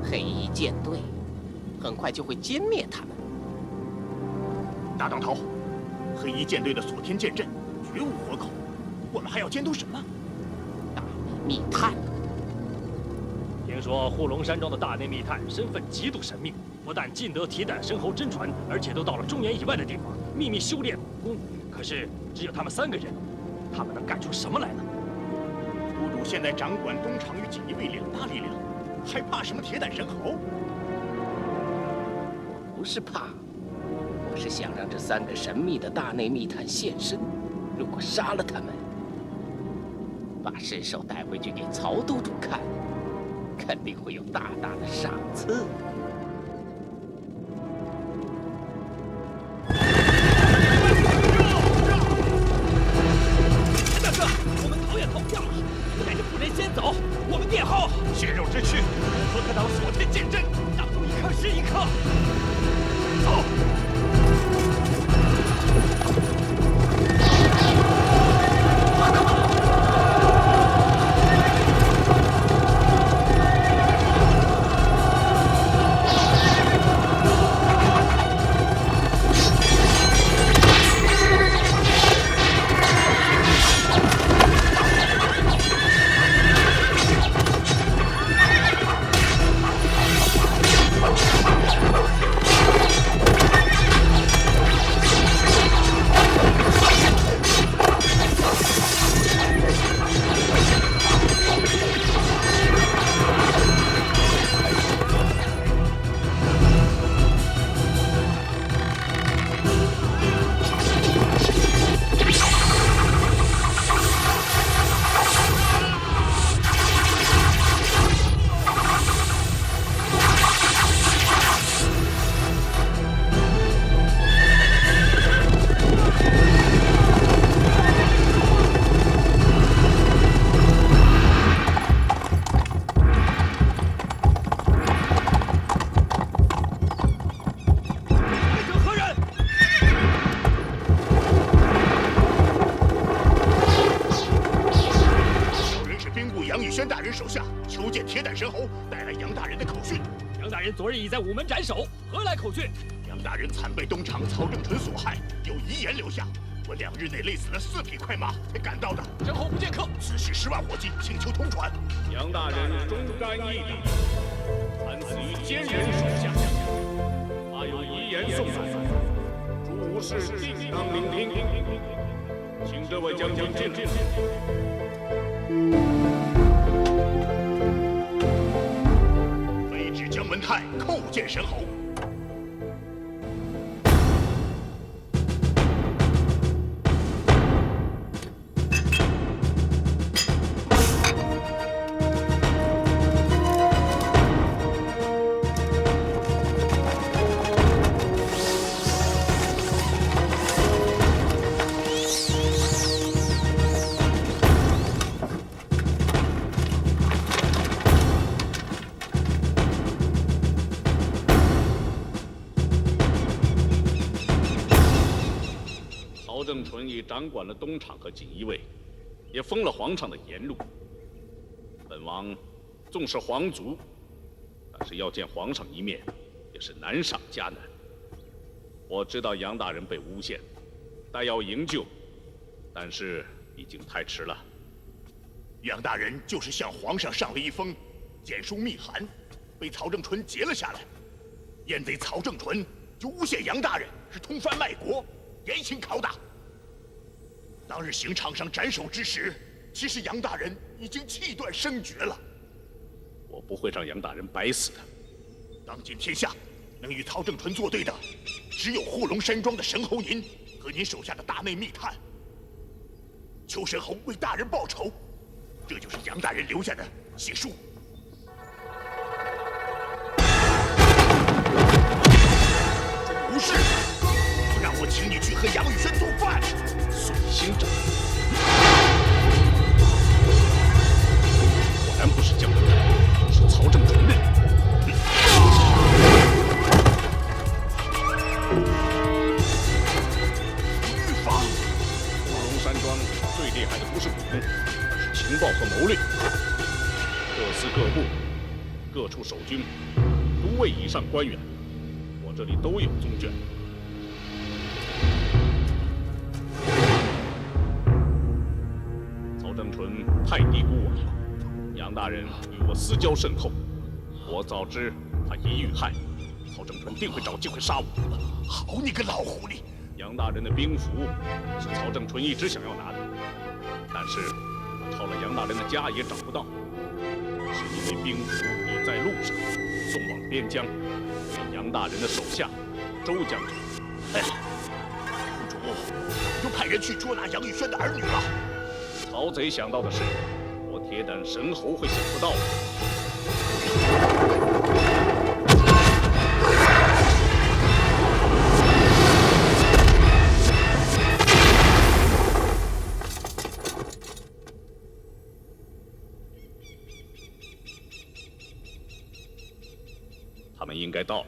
黑衣舰队很快就会歼灭他们。大当头，黑衣舰队的锁天剑阵绝无活口，我们还要监督什么？大内密探。听说护龙山庄的大内密探身份极度神秘，不但进得铁胆神侯真传，而且都到了中原以外的地方秘密修炼武功。可是只有他们3个人，他们能干出什么来呢？都主现在掌管东厂与锦衣卫2大力量，还怕什么铁胆神侯？我不是怕，我是想让这3个神秘的大内密探现身。如果杀了他们，把尸首带回去给曹都主看，肯定会有大大的赏赐。大哥，我们逃也逃不掉了，带着夫人先走，我们殿后。血肉之躯，如何可挡锁天剑阵？当中一刻是一刻。走。昨日已在午门斩首，何来口讯？杨大人惨被东厂曹正纯所害，有遗言留下。我2日内累死了4匹快马才赶到的。身后不见客，此事10万火急，请求通传。杨大人忠肝义胆，惨死于奸人手下，他有遗言送来，诸武士定当聆听。请这位将军进。废止江门泰，叩见神侯。曹正纯已掌管了东厂和锦衣卫，也封了皇上的言路。本王纵是皇族，但是要见皇上一面，也是难上加难。我知道杨大人被诬陷，待要营救，但是已经太迟了。杨大人就是向皇上上了一封简书密函，被曹正纯截了下来。燕贼曹正纯就诬陷杨大人是通藩卖国，严刑拷打。当日刑场上斩首之时，其实杨大人已经气断声绝了。我不会让杨大人白死的。当今天下，能与曹正纯作对的，只有护龙山庄的神侯您和您手下的大内密探。求神侯为大人报仇，这就是杨大人留下的血书。无事，不让我请你去和杨宇轩做饭。水星掌，果然不是江门泰，是曹正纯的人。预防。护龙山庄最厉害的不是武功，而是情报和谋略。各司各处守军、都尉以上官员，我这里都有宗卷。曹正纯太低估我了，杨大人与我私交甚厚，我早知他一遇害，曹正纯定会找机会杀我。好你个老狐狸！杨大人的兵符是曹正纯一直想要拿的，但是他抄了杨大人的家也找不到，是因为兵符已在路上，送往边疆，给杨大人的手下周将军。哎，公主早就派人去捉拿杨玉轩的儿女了。曹贼想到的事，我铁胆神侯会想不到的。他们应该到了。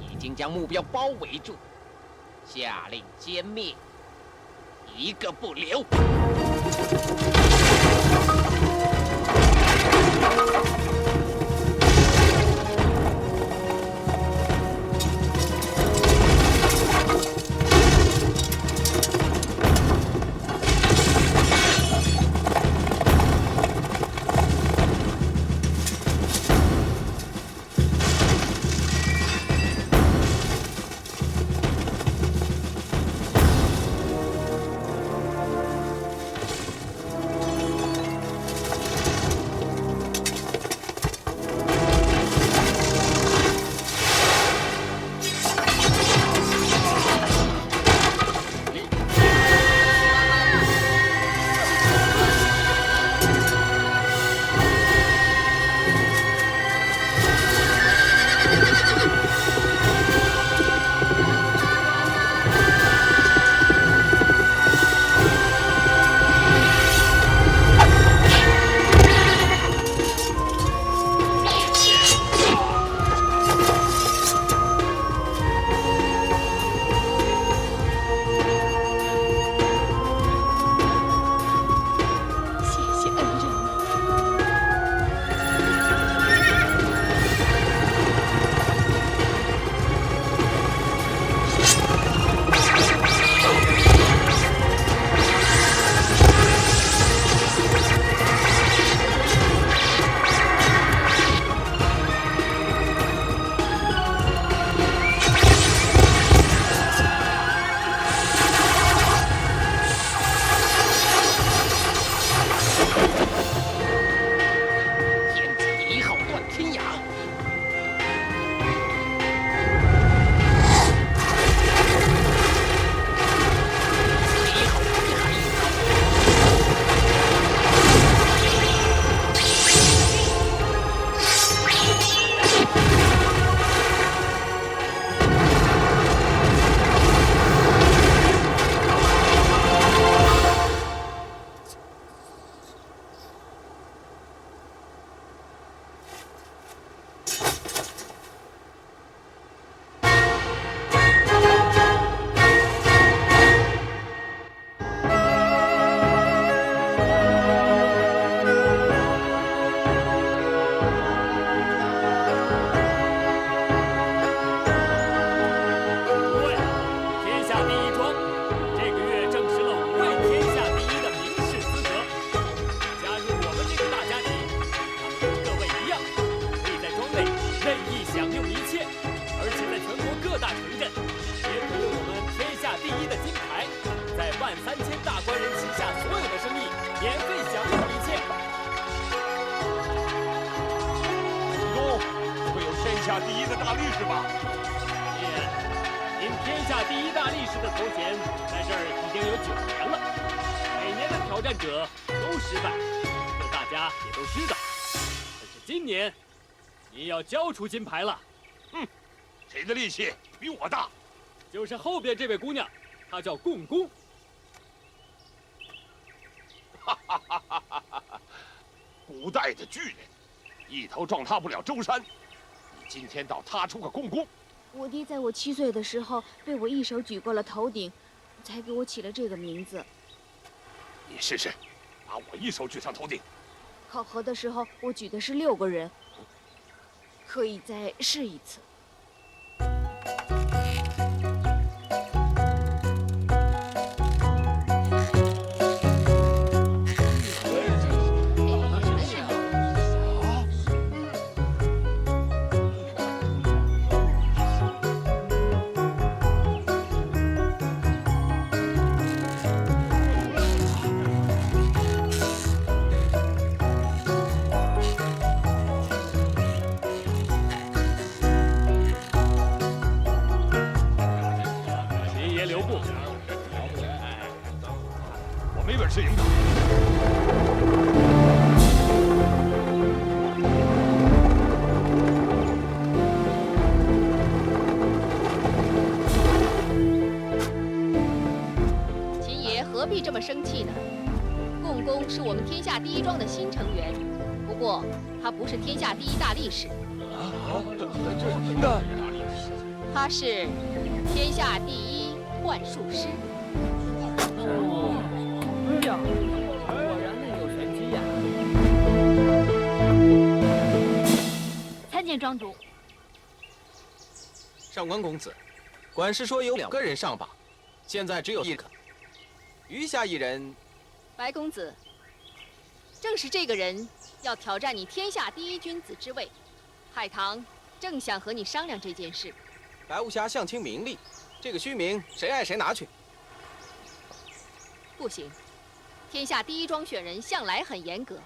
已经将目标包围住，下令歼灭，一个不留。下第一的大力士吧？您天下第一大力士的头衔在这儿已经有9年了，每年的挑战者都失败，这大家也都知道。可是今年，您要交出金牌了。谁的力气比我大？就是后边这位姑娘，她叫共工。古代的巨人，一头撞塌不了舟山。你今天倒踏出个公公。我爹在我7岁的时候被我一手举过了头顶，才给我起了这个名字。你试试，把我一手举上头顶。考核的时候我举的是6个人，可以再试一次。没本事赢他。秦爷何必这么生气呢？共工是我们天下第一庄的新成员，不过他不是天下第一大力士。他是天下第一幻术师。哎呀，果然内有玄机呀！参见庄主。上官公子，管事说有2个人上榜，现在只有1个，余下1人。白公子，正是这个人要挑战你天下第一君子之位，海棠正想和你商量这件事。白无暇相亲名利，这个虚名谁爱谁拿去。不行，天下第一庄选人向来很严格，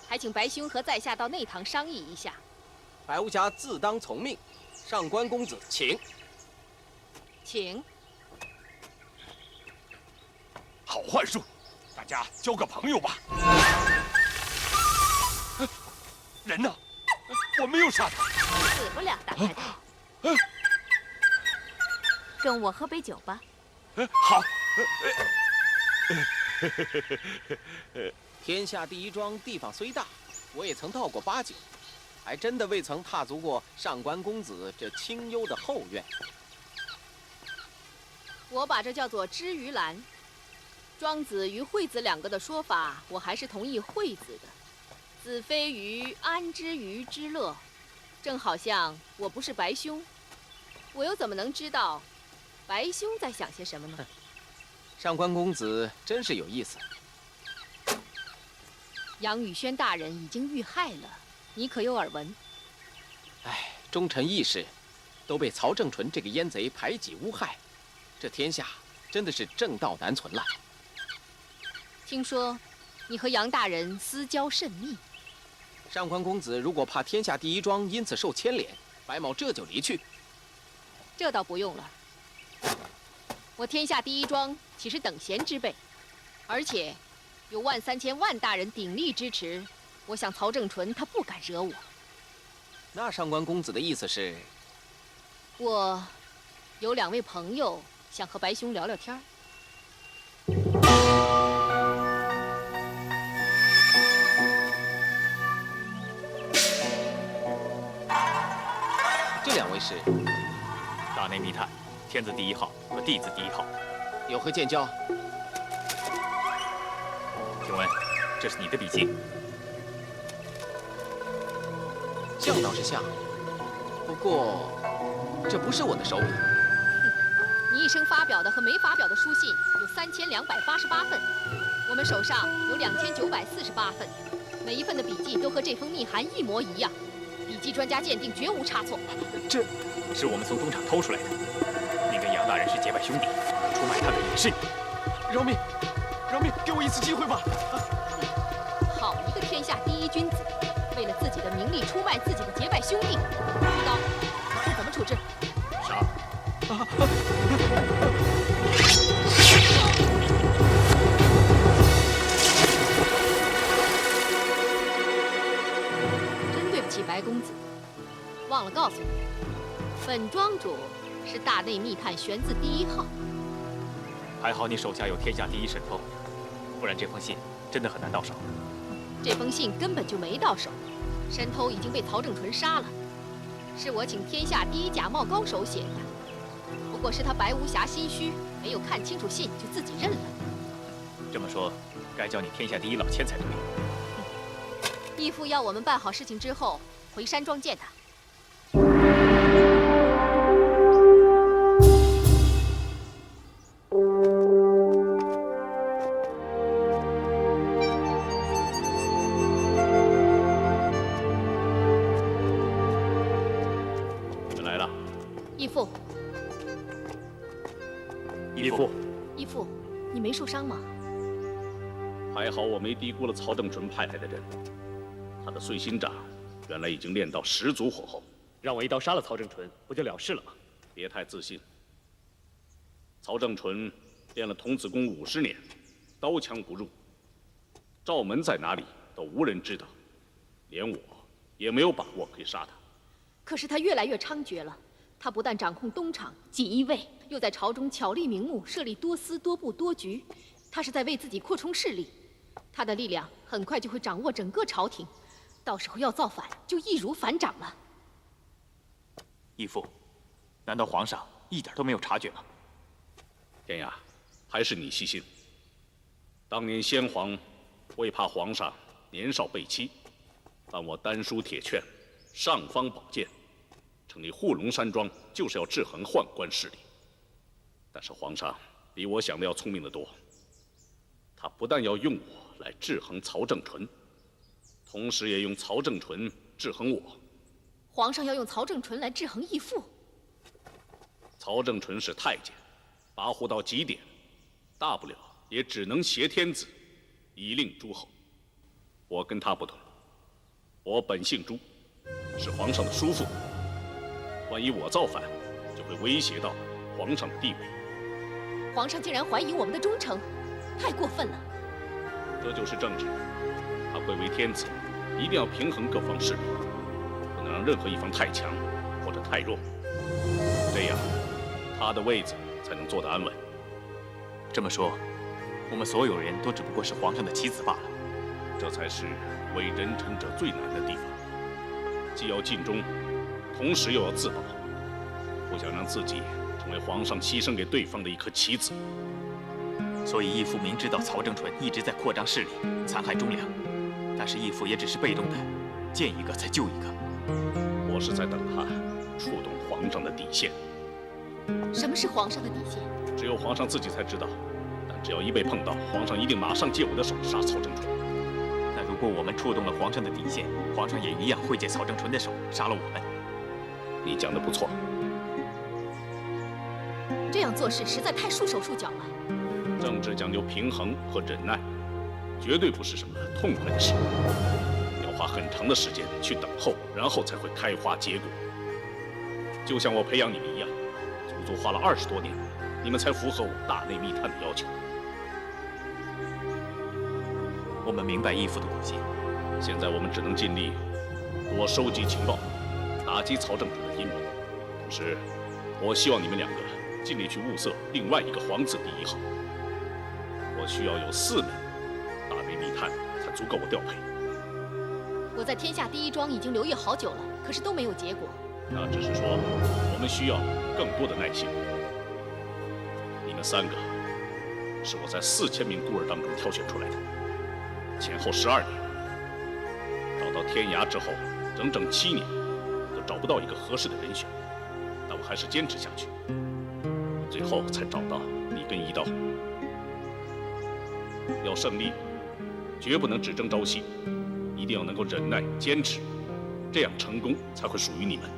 还请白兄和在下到内堂商议一下。白无暇自当从命，上官公子请。请。好幻术，大家交个朋友吧。人呢？我没有杀他。死不了，大太太。跟我喝杯酒吧。好。天下第一庄地方虽大，我也曾到过8九，还真的未曾踏足过上官公子这清幽的后院。我把这叫做知鱼兰。庄子与惠子2个的说法，我还是同意惠子的。子非鱼，安知鱼之乐？正好像我不是白兄，我又怎么能知道白兄在想些什么呢？上官公子真是有意思。杨宇轩大人已经遇害了，你可有耳闻？哎，忠臣义士都被曹正纯这个阉贼排挤诬害，这天下真的是正道难存了。听说你和杨大人私交甚密。上官公子如果怕天下第一庄因此受牵连，白某这就离去。这倒不用了。我天下第一庄岂是等闲之辈？而且有13000万大人鼎力支持，我想曹正纯他不敢惹我。那上官公子的意思是？我有2位朋友想和白兄聊聊天儿。这2位是大内密探，天字第1号和地字第1号，有何见交？请问，这是你的笔记？像倒是像，不过这不是我的手笔。你一生发表的和没发表的书信有3288份，我们手上有2948份，每一份的笔记都和这封密函一模一样。笔记专家鉴定绝无差错。这是我们从东厂偷出来的。你跟杨大人是结拜兄弟，出卖他的也是你。饶命！饶命！给我一次机会吧！好一个天下第一君子，为了自己的名利出卖自己的结拜兄弟，一刀，你看怎么处置？杀！真对不起白公子，忘了告诉你，本庄主是大内密探玄字第1号。还好你手下有天下第一神偷，不然这封信真的很难到手。这封信根本就没到手，神偷已经被曹正纯杀了，是我请天下第一假冒高手写的。不过是他白无暇心虚，没有看清楚信就自己认了。这么说，该叫你天下第一老千才对。义父要我们办好事情之后回山庄见他。你们来了。义父，义父，义父，你没受伤吗？还好我没低估了曹正纯派来的人，他的碎心掌原来已经练到10足火候。让我一刀杀了曹正纯，不就了事了吗？别太自信。曹正纯练了童子功50年，刀枪不入，罩门在哪里都无人知道，连我也没有把握可以杀他。可是他越来越猖獗了。他不但掌控东厂、锦衣卫，又在朝中巧立名目，设立多司、多部、多局。他是在为自己扩充势力。他的力量很快就会掌握整个朝廷，到时候要造反就易如反掌了。义父，难道皇上一点都没有察觉吗？天涯，还是你细心。当年先皇为怕皇上年少被欺，帮我丹书铁券、尚方宝剑，成立护龙山庄，就是要制衡宦官势力。但是皇上比我想的要聪明得多，他不但要用我来制衡曹正纯，同时也用曹正纯制衡我。皇上要用曹正纯来制衡义父。曹正纯是太监，跋扈到极点，大不了也只能挟天子，以令诸侯。我跟他不同，我本姓朱，是皇上的叔父。万一我造反，就会威胁到皇上的地位。皇上竟然怀疑我们的忠诚，太过分了。这就是政治，他贵为天子，一定要平衡各方势力，不能让任何一方太强或者太弱，这样他的位子才能坐得安稳。这么说，我们所有人都只不过是皇上的棋子罢了。这才是为人臣者最难的地方，既要尽忠，同时又要自保，不想让自己成为皇上牺牲给对方的一颗棋子。所以义父明知道曹正纯一直在扩张势力，残害忠良，但是义父也只是被动的，见一个才救一个。我是在等他触动皇上的底线。什么是皇上的底线？只有皇上自己才知道，但只要一被碰到，皇上一定马上借我的手杀曹正纯。那如果我们触动了皇上的底线，皇上也一样会借曹正纯的手杀了我们。你讲的不错。这样做事实在太束手束脚了。政治讲究平衡和忍耐，绝对不是什么痛快的事，要花很长的时间去等候，然后才会开花结果。就像我培养你们一样，足足花了20多年，你们才符合我大内密探的要求。我们明白义父的苦心，现在我们只能尽力多收集情报，打击曹正纯的阴谋。同时，我希望你们两个尽力去物色另外一个皇子第1号。我需要有4名大内密探才足够我调配。我在天下第一庄已经留意好久了，可是都没有结果。那只是说，我们需要更多的耐心。你们3个是我在4000名孤儿当中挑选出来的，前后12年，找到天涯之后，整整7年都找不到一个合适的人选，但我还是坚持下去，最后才找到你跟一刀。要胜利，绝不能只争朝夕，一定要能够忍耐坚持，这样成功才会属于你们。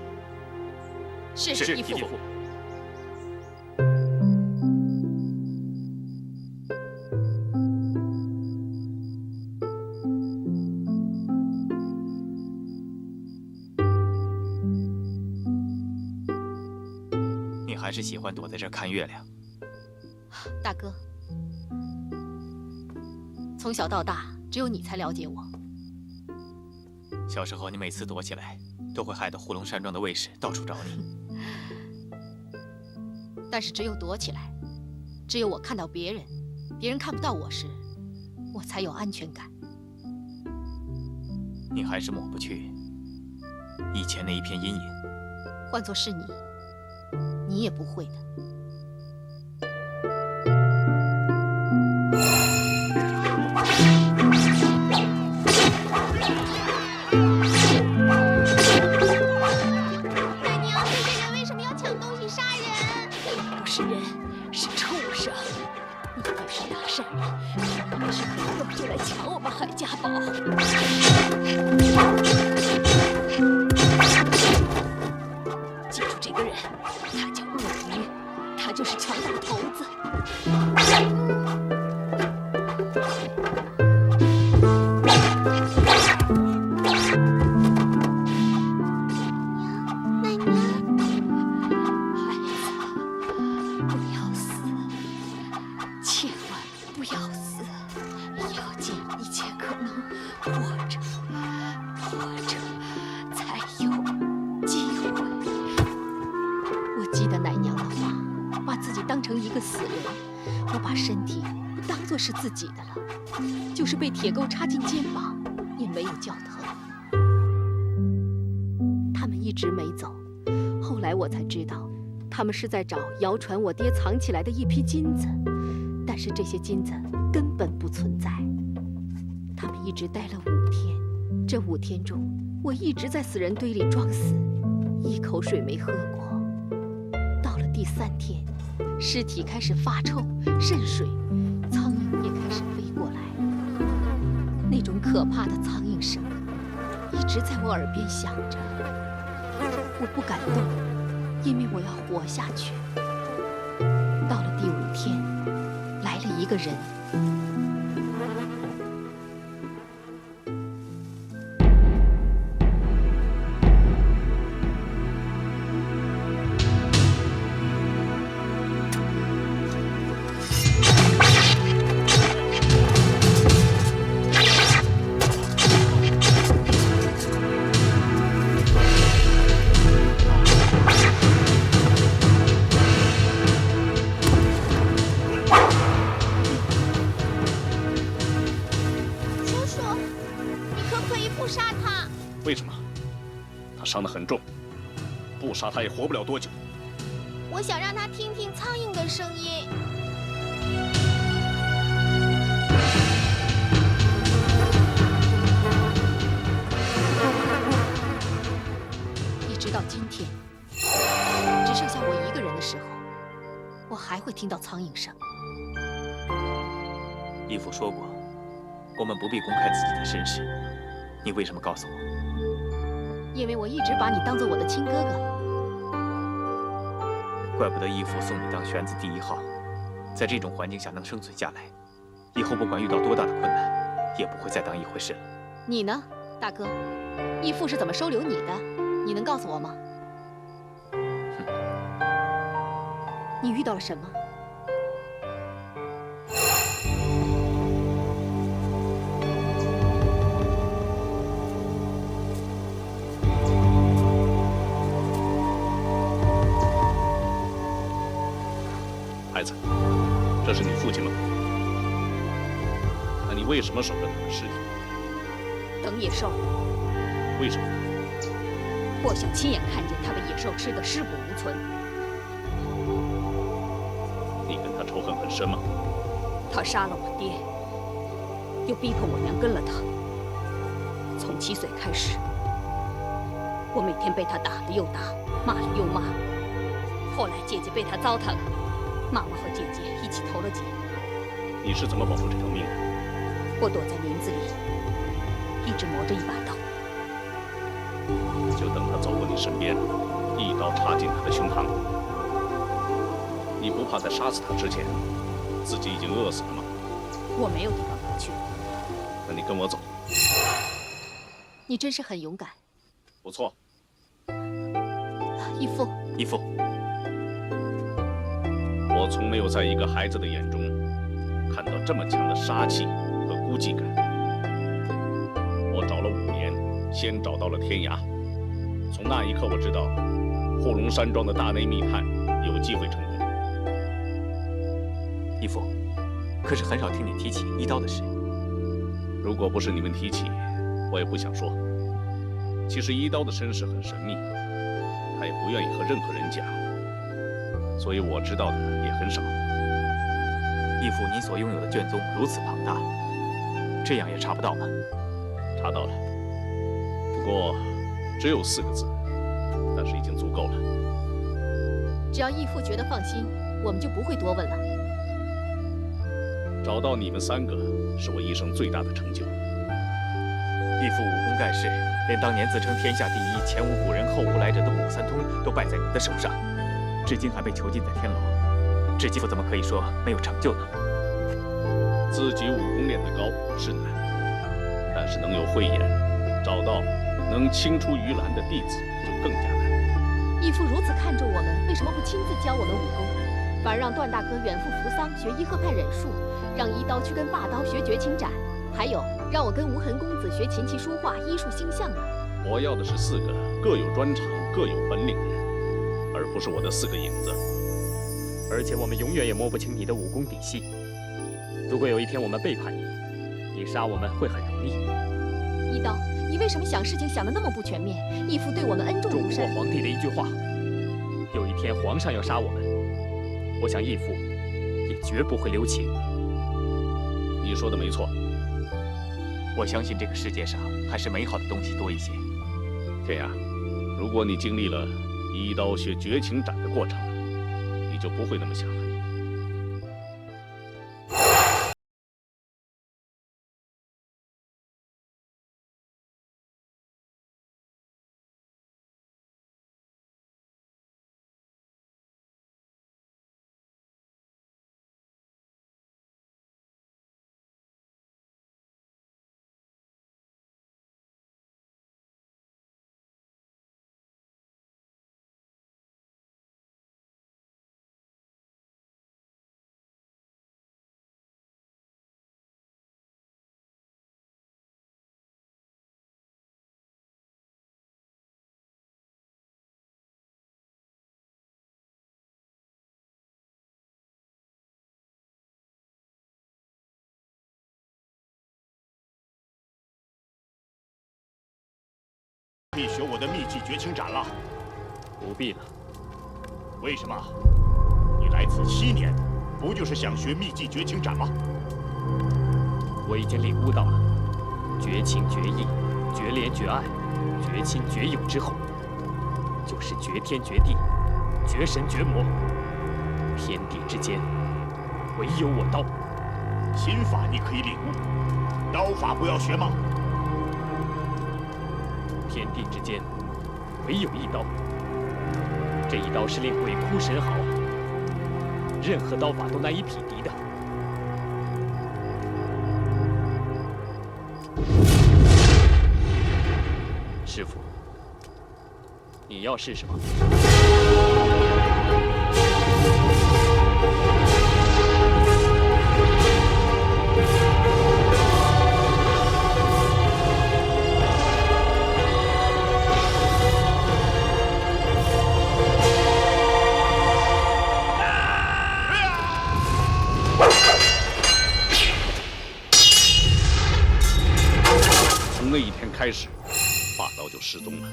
是义父。你还是喜欢躲在这儿看月亮。大哥，从小到大，只有你才了解我。小时候，你每次躲起来，都会害得护龙山庄的卫士到处找你。但是只有躲起来，只有我看到别人，别人看不到我时，我才有安全感。你还是抹不去以前那一片阴影。换作是你，你也不会的。奶娘，这些人为什么要抢东西杀人？不是人，是畜生！你们是大善人，你们是何等就来抢我们海家堡？记住这个人，他叫鳄鱼，他就是强盗头子。奶娘，孩子，不要死，千万不要死，要尽一切可能活着，活着才有机会。我记得奶娘的话，把自己当成一个死人，我把身体当作是自己的了，就是被铁钩插进肩膀，也没有叫疼。他们一直没走，后来我才知道，他们是在找谣传我爹藏起来的一批金子，但是这些金子根本不存在。他们一直待了5天，这5天中，我一直在死人堆里装死，一口水没喝过。到了第3天，尸体开始发臭、渗水，苍蝇也开始飞过来。那种可怕的苍蝇声一直在我耳边响着。我不敢动，因为我要活下去。到了第5天，来了一个人。叔叔，你可不可以不杀他？为什么？他伤得很重，不杀他也活不了多久。我想让他听听苍蝇的声音。一直到今天，只剩下我一个人的时候，我还会听到苍蝇声。义父说过，我们不必公开自己的身世。你为什么告诉我？因为我一直把你当做我的亲哥哥。怪不得义父送你当玄子第1号，在这种环境下能生存下来，以后不管遇到多大的困难，也不会再当一回事了。你呢，大哥？义父是怎么收留你的？你能告诉我吗？你遇到了什么？孩子，这是你父亲吗？那你为什么守着他的尸体？等野兽。为什么？我想亲眼看见他被野兽吃得尸骨无存。你跟他仇恨很深吗？他杀了我爹，又逼迫我娘跟了他。从7岁开始，我每天被他打了又打，骂了又骂。后来姐姐被他糟蹋了，妈妈和姐姐一起投了井。你是怎么保住这条命的？我躲在林子里，一直磨着一把刀。就等他走过你身边，一刀插进他的胸膛。你不怕在杀死他之前，自己已经饿死了吗？我没有地方可去。那你跟我走。你真是很勇敢。不错。义父。义父。我从没有在一个孩子的眼中看到这么强的杀气和孤寂感。我找了5年，先找到了天涯。从那一刻，我知道护龙山庄的大内密探有机会成功。义父，可是很少听你提起一刀的事。如果不是你们提起，我也不想说。其实一刀的身世很神秘，他也不愿意和任何人讲，所以我知道的也很少。义父，您所拥有的卷宗如此庞大，这样也查不到吗？查到了，不过只有4个字，但是已经足够了。只要义父觉得放心，我们就不会多问了。找到你们3个，是我一生最大的成就。义父武功盖世，连当年自称天下第一、前无古人后无来者的武三通都败在你的手上，至今还被囚禁在天牢。这继父怎么可以说没有成就呢？自己武功练得高是难，但是能有慧眼，找到能清出于蓝的弟子就更加难。义父如此看重我们，为什么不亲自教我们武功，反而让段大哥远赴扶桑学伊贺派忍术，让一刀去跟霸刀学绝情斩，还有让我跟无痕公子学琴棋书画、医术星象呢？我要的是4个各有专长、各有本领的人，而不是我的4个影子。而且我们永远也摸不清你的武功底细。如果有一天我们背叛你，你杀我们会很容易。一刀，你为什么想事情想得那么不全面？义父对我们恩重如山。中国皇帝的一句话，有一天皇上要杀我们，我想义父也绝不会留情。你说的没错。我相信这个世界上还是美好的东西多一些。天涯，如果你经历了一刀学绝情斩的过程，你就不会那么想了。可以学我的秘技绝情斩了。不必了。为什么？你来此7年，不就是想学秘技绝情斩吗？我已经领悟到了，绝情绝义、绝怜绝爱、绝亲绝友之后，就是绝天绝地、绝神绝魔。天地之间，唯有我刀。心法你可以领悟，刀法不要学吗？天地之间，唯有一刀。这一刀是令鬼哭神嚎，任何刀法都难以匹敌的。师傅，你要是什么？从那一天开始，霸刀就失踪了。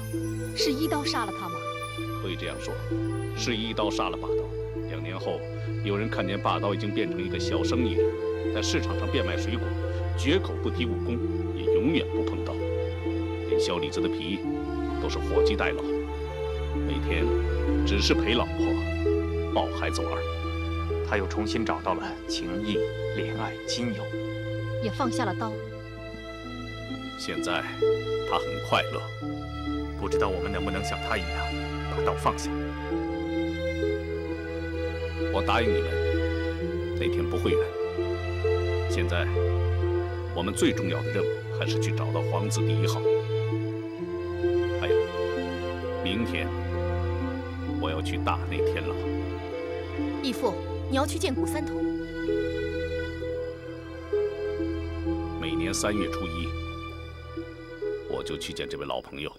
是一刀杀了他吗？可以这样说，是一刀杀了霸刀。2年后，有人看见霸刀已经变成一个小生意人，在市场上变卖水果，绝口不提武功，也永远不碰刀，连小李子的皮都是伙计代劳，每天只是陪老婆抱孩子玩。他又重新找到了情谊、怜爱、亲友，也放下了刀。现在他很快乐，不知道我们能不能像他一样把刀放下。我答应你们，那天不会远。现在我们最重要的任务还是去找到皇子第1号。还有，明天我要去大内天牢。义父，你要去见古三通。每年3月初1，我就去见这位老朋友。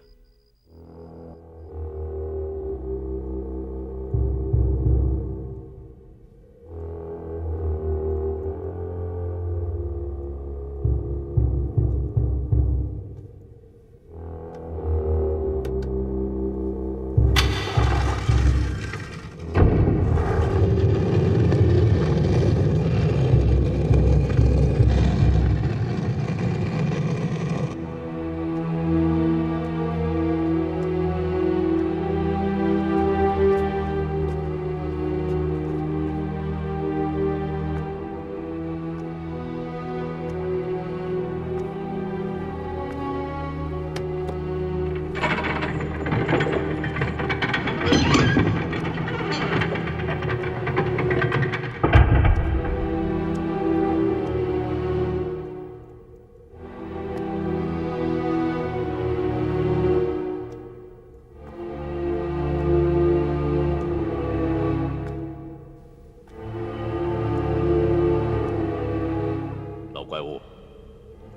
怪物，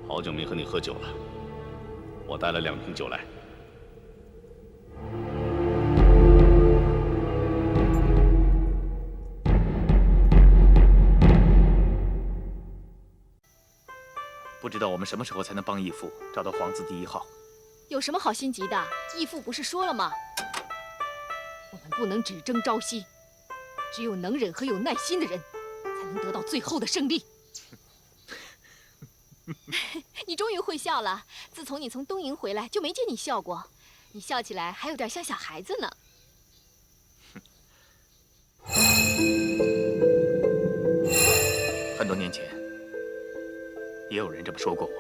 好久没和你喝酒了，我带了2瓶酒来。不知道我们什么时候才能帮义父找到皇子第1号？有什么好心急的？义父不是说了吗？我们不能只争朝夕，只有能忍和有耐心的人，才能得到最后的胜利。你终于会笑了。自从你从东营回来，就没见你笑过。你笑起来还有点像小孩子呢。很多年前，也有人这么说过我。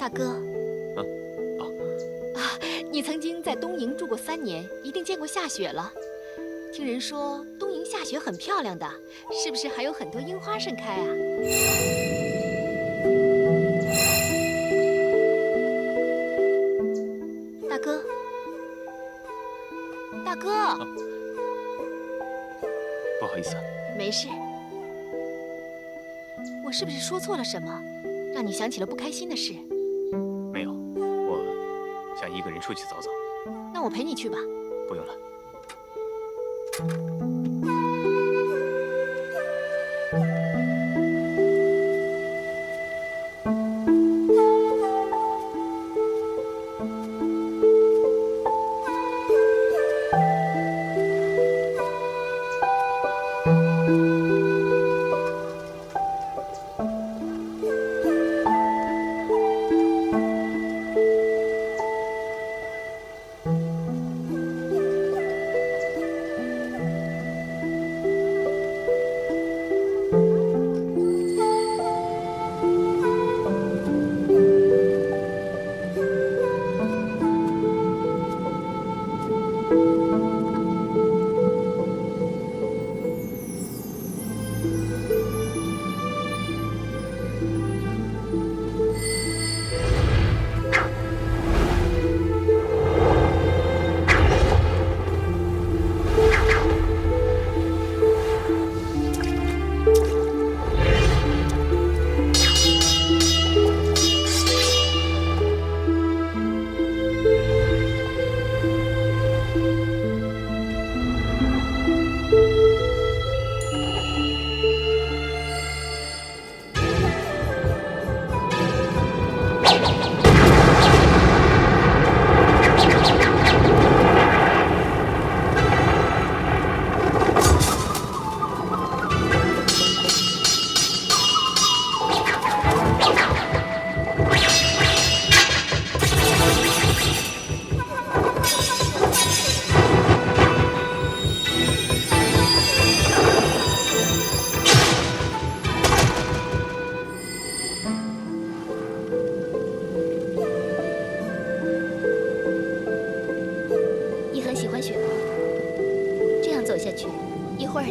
大哥。你曾经在东营住过3年，一定见过下雪了。听人说东营下雪很漂亮的，是不是还有很多樱花盛开啊？大哥，大哥，不好意思。没事。我是不是说错了什么，让你想起了不开心的事？没有，我想一个人出去走走。那我陪你去吧。不用了。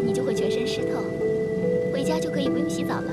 你就会全身湿透，回家就可以不用洗澡了。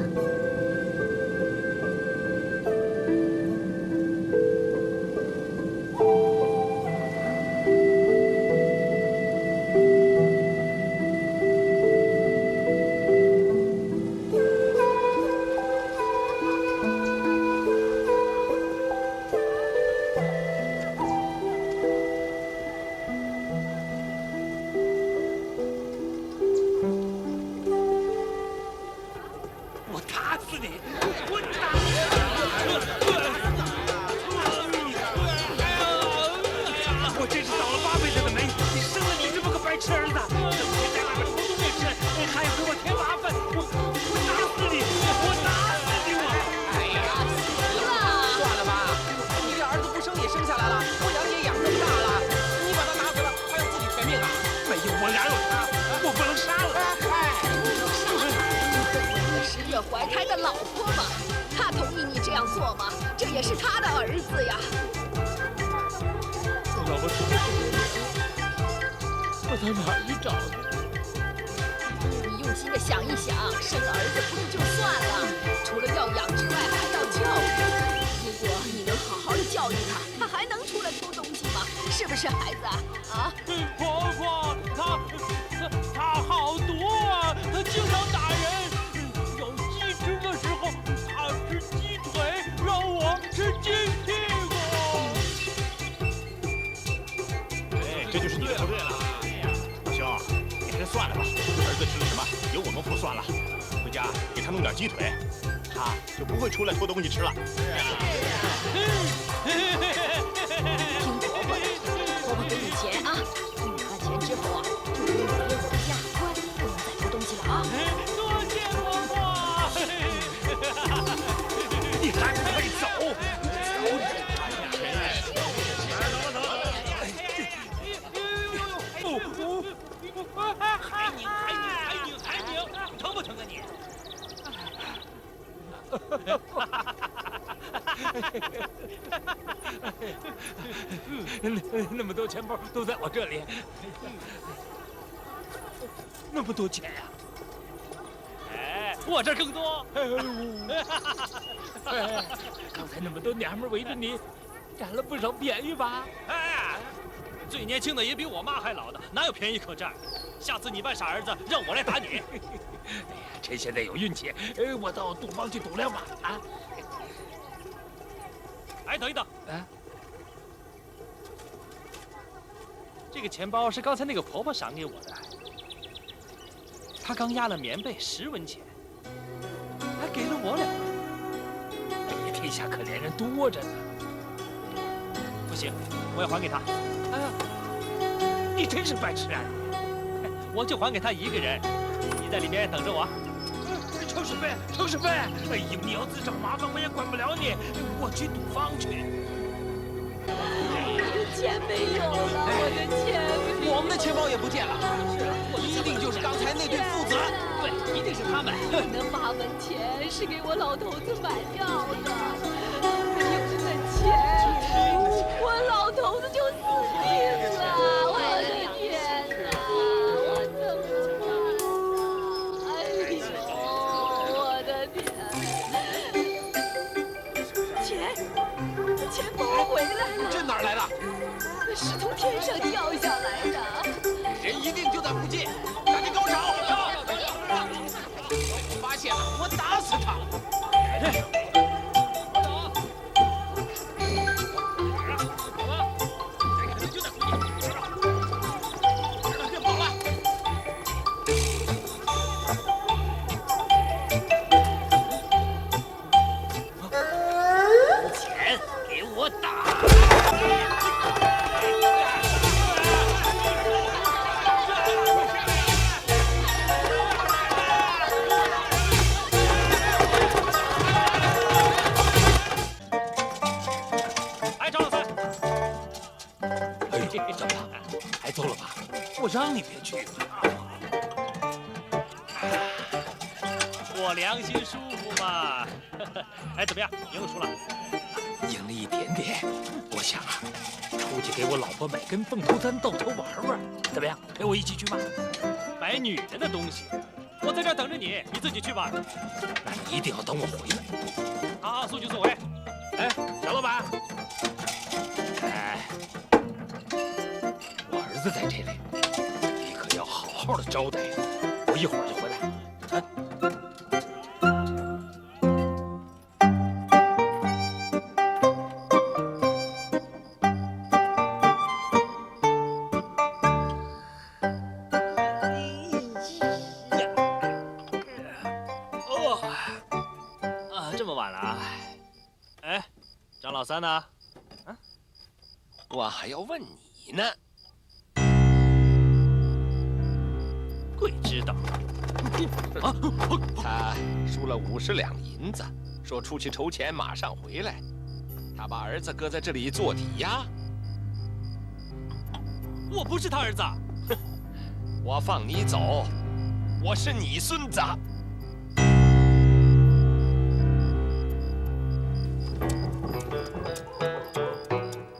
怀胎的老婆嘛，他同意你这样做吗？这也是他的儿子呀。我到哪儿去找他？你用心的想一想，生个儿子不是就算了，除了要养之外，还要教育。如果你能好好的教育他，他还能出来偷东西吗？是不是孩子啊？啊？婆婆，他好毒啊！他经常打人。有鸡吃的时候，他吃鸡腿，让我吃鸡屁股。哎，这就是你的错对了。哎呀，老兄，你还是算了吧。儿子吃了什么，由我们付算了。回家给他弄点鸡腿，他就不会出来偷东西吃了。是啊。听婆婆的，婆婆给你钱啊！你拿了钱之后啊，就可以回我们家，乖，不能再偷东西了啊！多谢婆婆。你还不快走！还拧，疼不疼啊你？那么多钱包都在我这里，那么多钱呀！哎，我这儿更多。刚才那么多娘们围着你，占了不少便宜吧？哎，最年轻的也比我妈还老的，哪有便宜可占？下次你扮傻儿子，让我来打你。哎呀，趁现在有运气，我到赌坊去赌2把啊！哎，等一等，啊，这个钱包是刚才那个婆婆赏给我的，她刚压了棉被10文钱，还给了我2文。哎呀，天下可怜人多着呢。不行，我要还给她。哎呀，你真是白痴啊！我就还给她1个人，你在里面等着我。程世飞，哎呦，你要自找麻烦，我也管不了你。我去赌坊去。我的钱没有了，我的钱没有了。我们的钱包也不见了。是啊，一定就是刚才那对父子。对，一定是他们。那8文钱是给我老头子买药的，没有这个钱，我老头子就死定了。我的天哪，我怎么办啊？哎呦，我的天！钱包回来了。这哪儿来的？是从天上掉下来的。人一定就在附近，赶紧给我找！我发现了，我打死他！别跑了！钱给我打！哎，张老三！哎呦，怎么了？挨揍了吧？我让你别去。我良心舒服嘛。哎，怎么样？赢了输了？赢了一点点。我想啊，出去给我老婆买根凤头簪到头玩玩，怎么样？陪我一起去吧。买女人的东西，我在这儿等着你，你自己去吧。那你一定要等我回来。好，速去速回。哎，小老板。哎，我儿子在这里，你可要好好的招待。我一会儿就回来。啊。这么晚了啊？哎，张老三呢？啊，我还要问你呢。鬼知道。啊！他输了50两银子，说出去筹钱，马上回来。他把儿子搁在这里做抵押。我不是他儿子。我放你走，我是你孙子。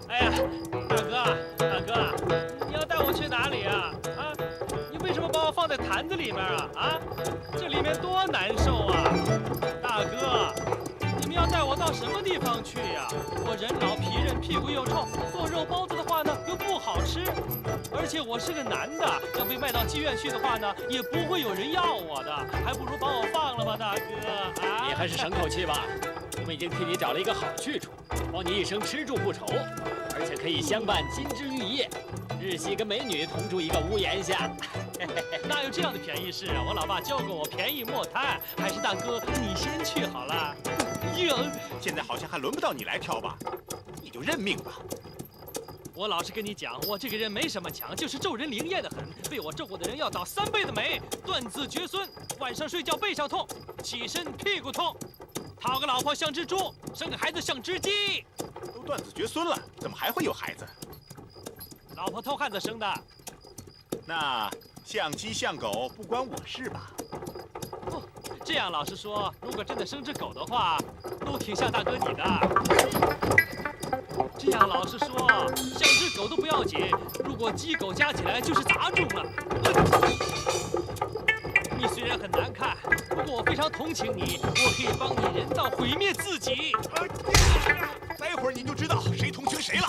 哎呀，大哥，里面啊？啊，这里面多难受啊！大哥，你们要带我到什么地方去呀？我人老皮韧，屁股又臭，做肉包子的话呢又不好吃，而且我是个男的，要被卖到妓院去的话呢，也不会有人要我的，还不如把我放了吧，大哥啊！你还是省口气吧。我们已经替你找了一个好去处，保你一生吃住不愁，而且可以相伴金枝玉叶，日夕跟美女同住一个屋檐下。哪有这样的便宜事啊？我老爸教过我，便宜莫贪。还是大哥你先去好了。现在好像还轮不到你来挑吧？你就认命吧。我老实跟你讲，我这个人没什么强，就是咒人灵验的很。被我咒过的人要倒3倍的霉，断子绝孙，晚上睡觉背上痛，起身屁股痛。讨个老婆像只猪，生个孩子像只鸡。都断子绝孙了，怎么还会有孩子？老婆偷汉子生的。那像鸡像狗不关我事吧？哦，这样老实说，如果真的生只狗的话，都挺像大哥你的。这样老实说，像只狗都不要紧，如果鸡狗加起来就是杂种了。你虽然很难看，不过我非常同情你，我可以帮你人道毁灭自己。待会儿你就知道谁同情谁了。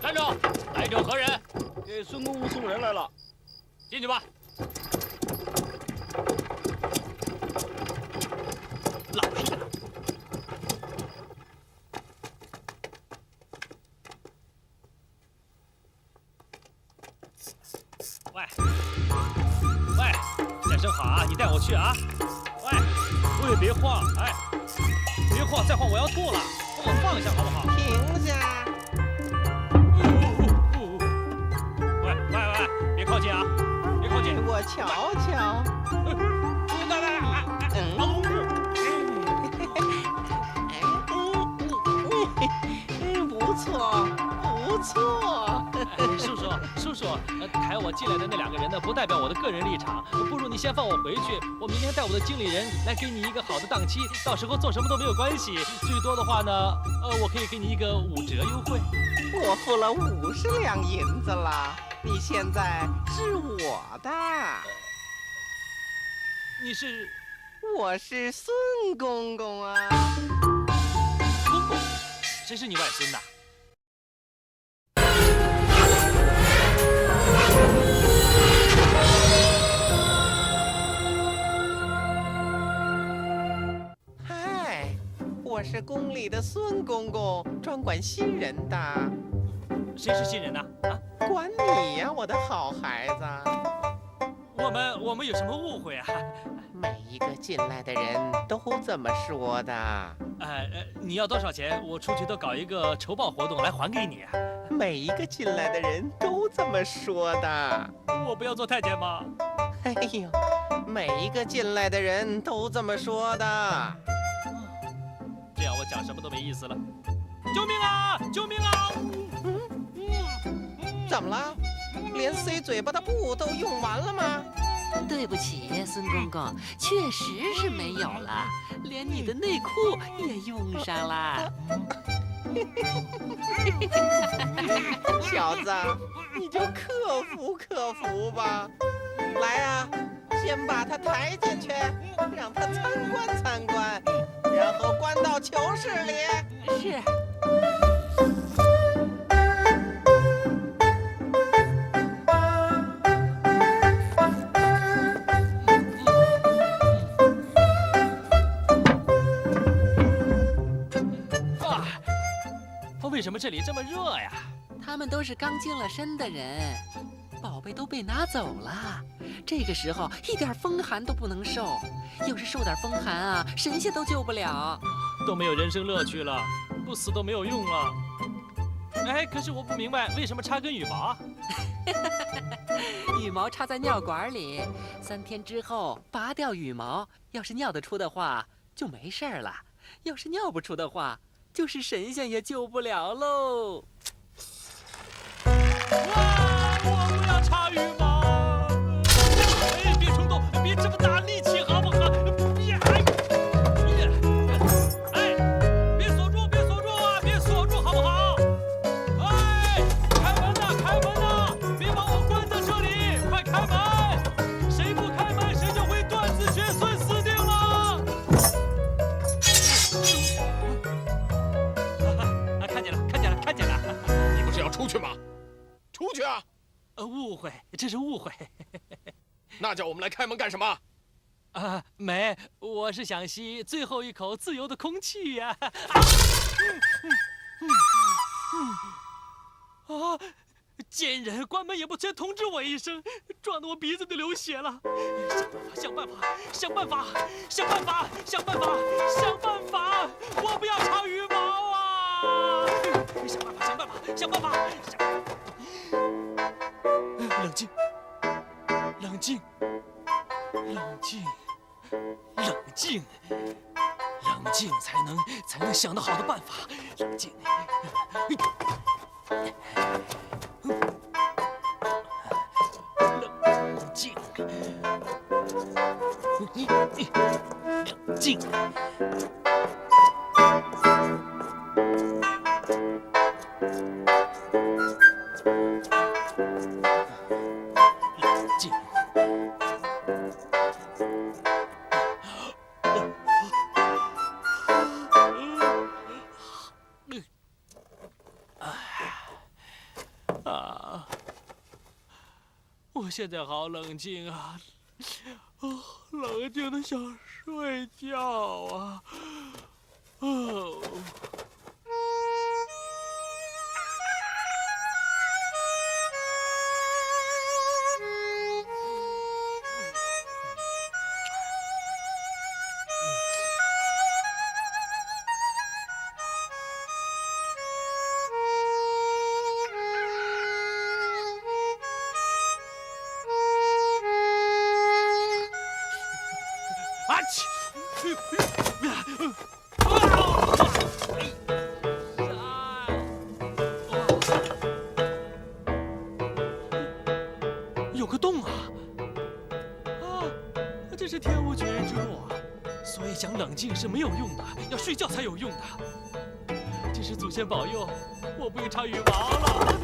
站住！来者何人？孙公公送人来了。进去吧。老实点。喂，先生好啊，你带我去啊。喂，别晃，哎，别晃，再晃我要吐了，帮我放下好不好？停下！喂，别靠近啊，别靠近！我瞧瞧。不错，不错。叔叔，抬我进来的那2个人呢，不代表我的个人立场。不如你先放我回去，我明天带我的经理人来给你一个好的档期，到时候做什么都没有关系。最多的话呢，我可以给你一个5折优惠。我付了50两银子了，你现在是我的。你是？我是孙公公啊。公公？谁是你外孙呐？我是宫里的孙公公，专管新人的。谁是新人呢？啊，管你呀，我的好孩子。我们有什么误会啊？每一个进来的人都这么说的。你要多少钱？我出去都搞一个筹报活动来还给你啊。每一个进来的人都这么说的。我不要做太监吗？哎呦，每一个进来的人都这么说的。这样我讲什么都没意思了。救命啊！救命啊！怎么了？连塞嘴巴的布都用完了吗？对不起，孙公公，确实是没有了，连你的内裤也用上了。小子，你就克服吧。来啊，先把他抬进去，让他参观参观，然后关到囚室里。是。为什么这里这么热呀？他们都是刚净了身的人，宝贝都被拿走了。这个时候一点风寒都不能受，要是受点风寒啊，神仙都救不了，都没有人生乐趣了，不死都没有用了。哎，可是我不明白，为什么插根羽毛啊？羽毛插在尿管里，3天之后拔掉羽毛，要是尿得出的话就没事了，要是尿不出的话，就是神仙也救不了喽。哇！我不要插羽毛！哎，别冲动，别这么大力气，好不好？别！这是误会。那叫我们来开门干什么？没，我是想吸最后一口自由的空气呀！贱人，关门也不先通知我一声，撞得我鼻子都流血了。想办法，想办法，想办法，想办法，想办法！我不要长羽毛啊！想办法，想办法，想办法，想办法！冷静，冷静，冷静，冷静，冷静，才能想到好的办法。冷静。冷静，冷静。我现在好冷静啊，冷静的想睡觉啊，有个洞啊！这是天无绝人之路啊！所以想冷静是没有用的，要睡觉才有用的。真是祖先保佑，我不用长羽毛了。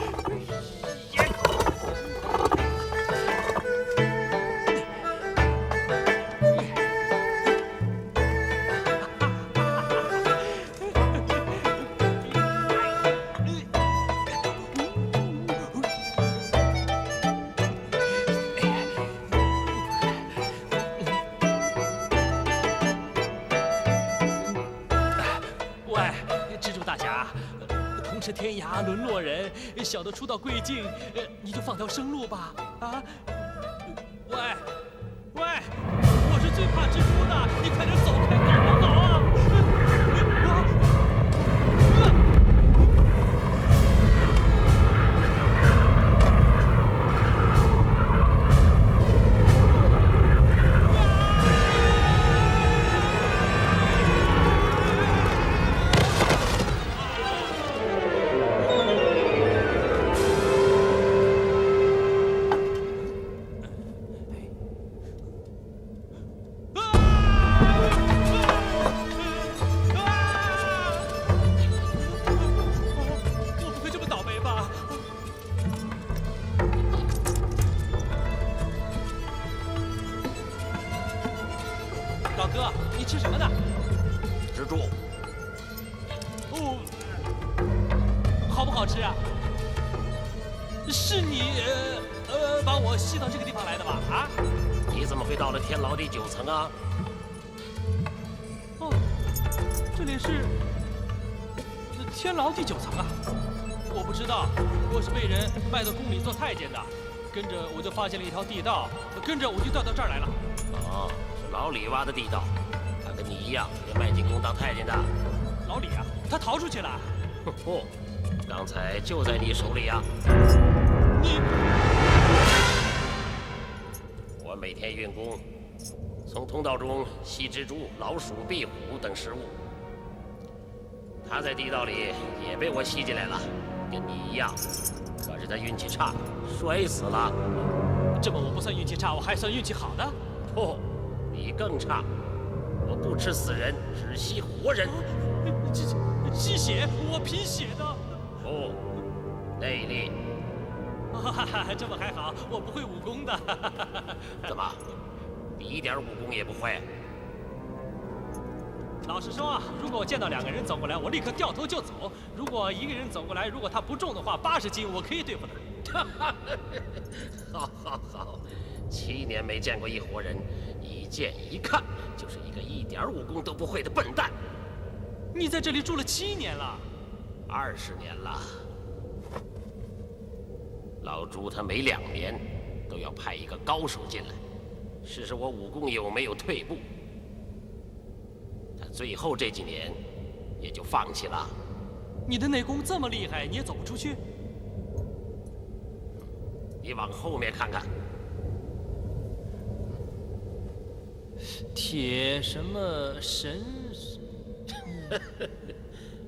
是天涯沦落人，小的初到贵境，你就放条生路吧。啊，喂，我是最怕蜘蛛的，你快点走开，好不好啊？老哥，你吃什么呢？蜘蛛。哦，好不好吃啊？是你把我吸到这个地方来的吧？啊？你怎么会到了天牢第9层啊？哦，这里是天牢第9层啊！我不知道，我是被人卖到宫里做太监的，跟着我就发现了一条地道，跟着我就调到这儿来了。哦，是老李挖的地道，他跟你一样被卖进宫当太监的。老李啊，他逃出去了。不，刚才就在你手里呀。你，我每天运功，从通道中吸蜘蛛、老鼠、壁虎等食物。他在地道里也被我吸进来了，跟你一样。可是他运气差，摔死了。这么我不算运气差，我还算运气好的？不，你更差。我不吃死人，只吸活人。吸血，我贫血的。不，内力。这么还好，我不会武功的。怎么，你一点武功也不会？老实说啊，如果我见到2个人走过来，我立刻掉头就走；如果1个人走过来，如果他不重的话，80斤，我可以对付他。好，好，7年没见过一伙人，一见一看就是一个一点武功都不会的笨蛋。你在这里住了7年了，20年了。老朱他每2年都要派一个高手进来，试试我武功有没有退步。他最后这几年也就放弃了。你的内功这么厉害，你也走不出去？你往后面看看。铁什么神？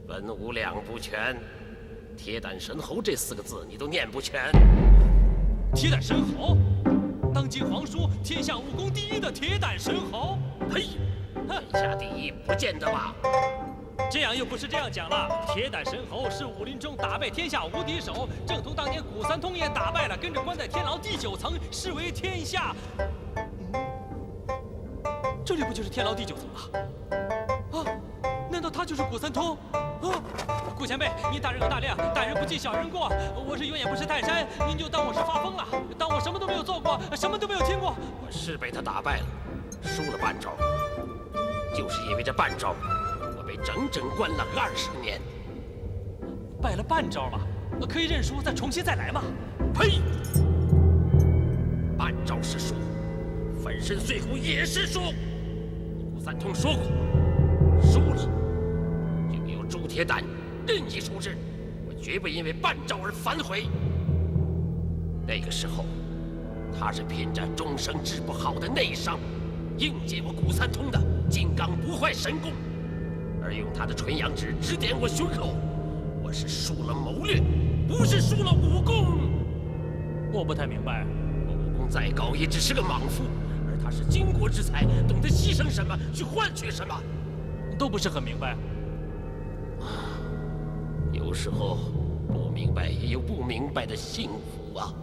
文武两不全，铁胆神侯这4个字你都念不全。铁胆神侯，当今皇叔天下武功第一的铁胆神侯。呸！天下第一不见得吧？这样又不是这样讲了。铁胆神侯是武林中打败天下无敌手，正同当年古三通也打败了，跟着关在天牢第9层，视为天下。这里不就是天牢第9层吗？啊，难道他就是古三通？啊，顾前辈，您大人有大量，大人不计小人过。我是有眼不识泰山，您就当我是发疯了，当我什么都没有做过，什么都没有听过。我是被他打败了，输了半招，就是因为这半招。被整整关了20年，败了半招了，可以认输，再重新再来嘛？呸！半招是输，粉身碎骨也是输。古三通说过，输了就由朱铁胆任意处置，我绝不因为半招而反悔。那个时候，他是凭着终生治不好的内伤，硬接我古三通的金刚不坏神功。而用他的纯阳指指点我胸口，我是输了谋略，不是输了武功。我不太明白，我武功再高，也只是个莽夫，而他是巾帼之才，懂得牺牲什么去换取什么，都不是很明白。有时候不明白也有不明白的幸福啊。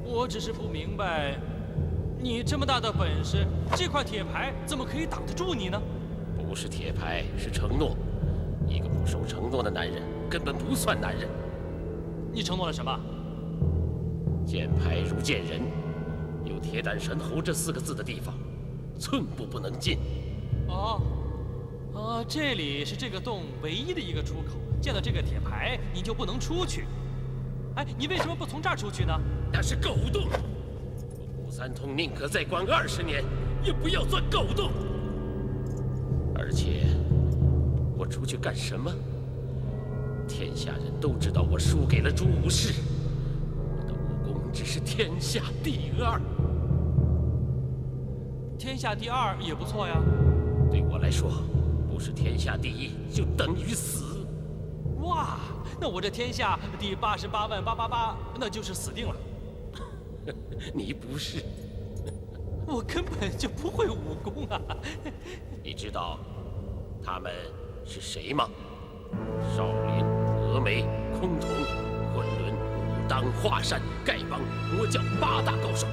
我只是不明白，你这么大的本事，这块铁牌怎么可以挡得住你呢？不是铁牌，是承诺。一个不守承诺的男人，根本不算男人。你承诺了什么？见牌如见人，有铁胆神侯这4个字的地方，寸步不能进。这里是这个洞唯一的一个出口。见到这个铁牌，你就不能出去。哎，你为什么不从这儿出去呢？那是狗洞。我古三通宁可再关20年，也不要钻狗洞。而且，我出去干什么？天下人都知道我输给了朱武士，我的武功只是天下第2。天下第2也不错呀。对我来说，不是天下第1就等于死。哇，那我这天下第88万888，那就是死定了。你不是？我根本就不会武功啊！你知道他们是谁吗？少林、峨眉、崆峒、昆仑、武当、华山、丐帮、魔教8大高手，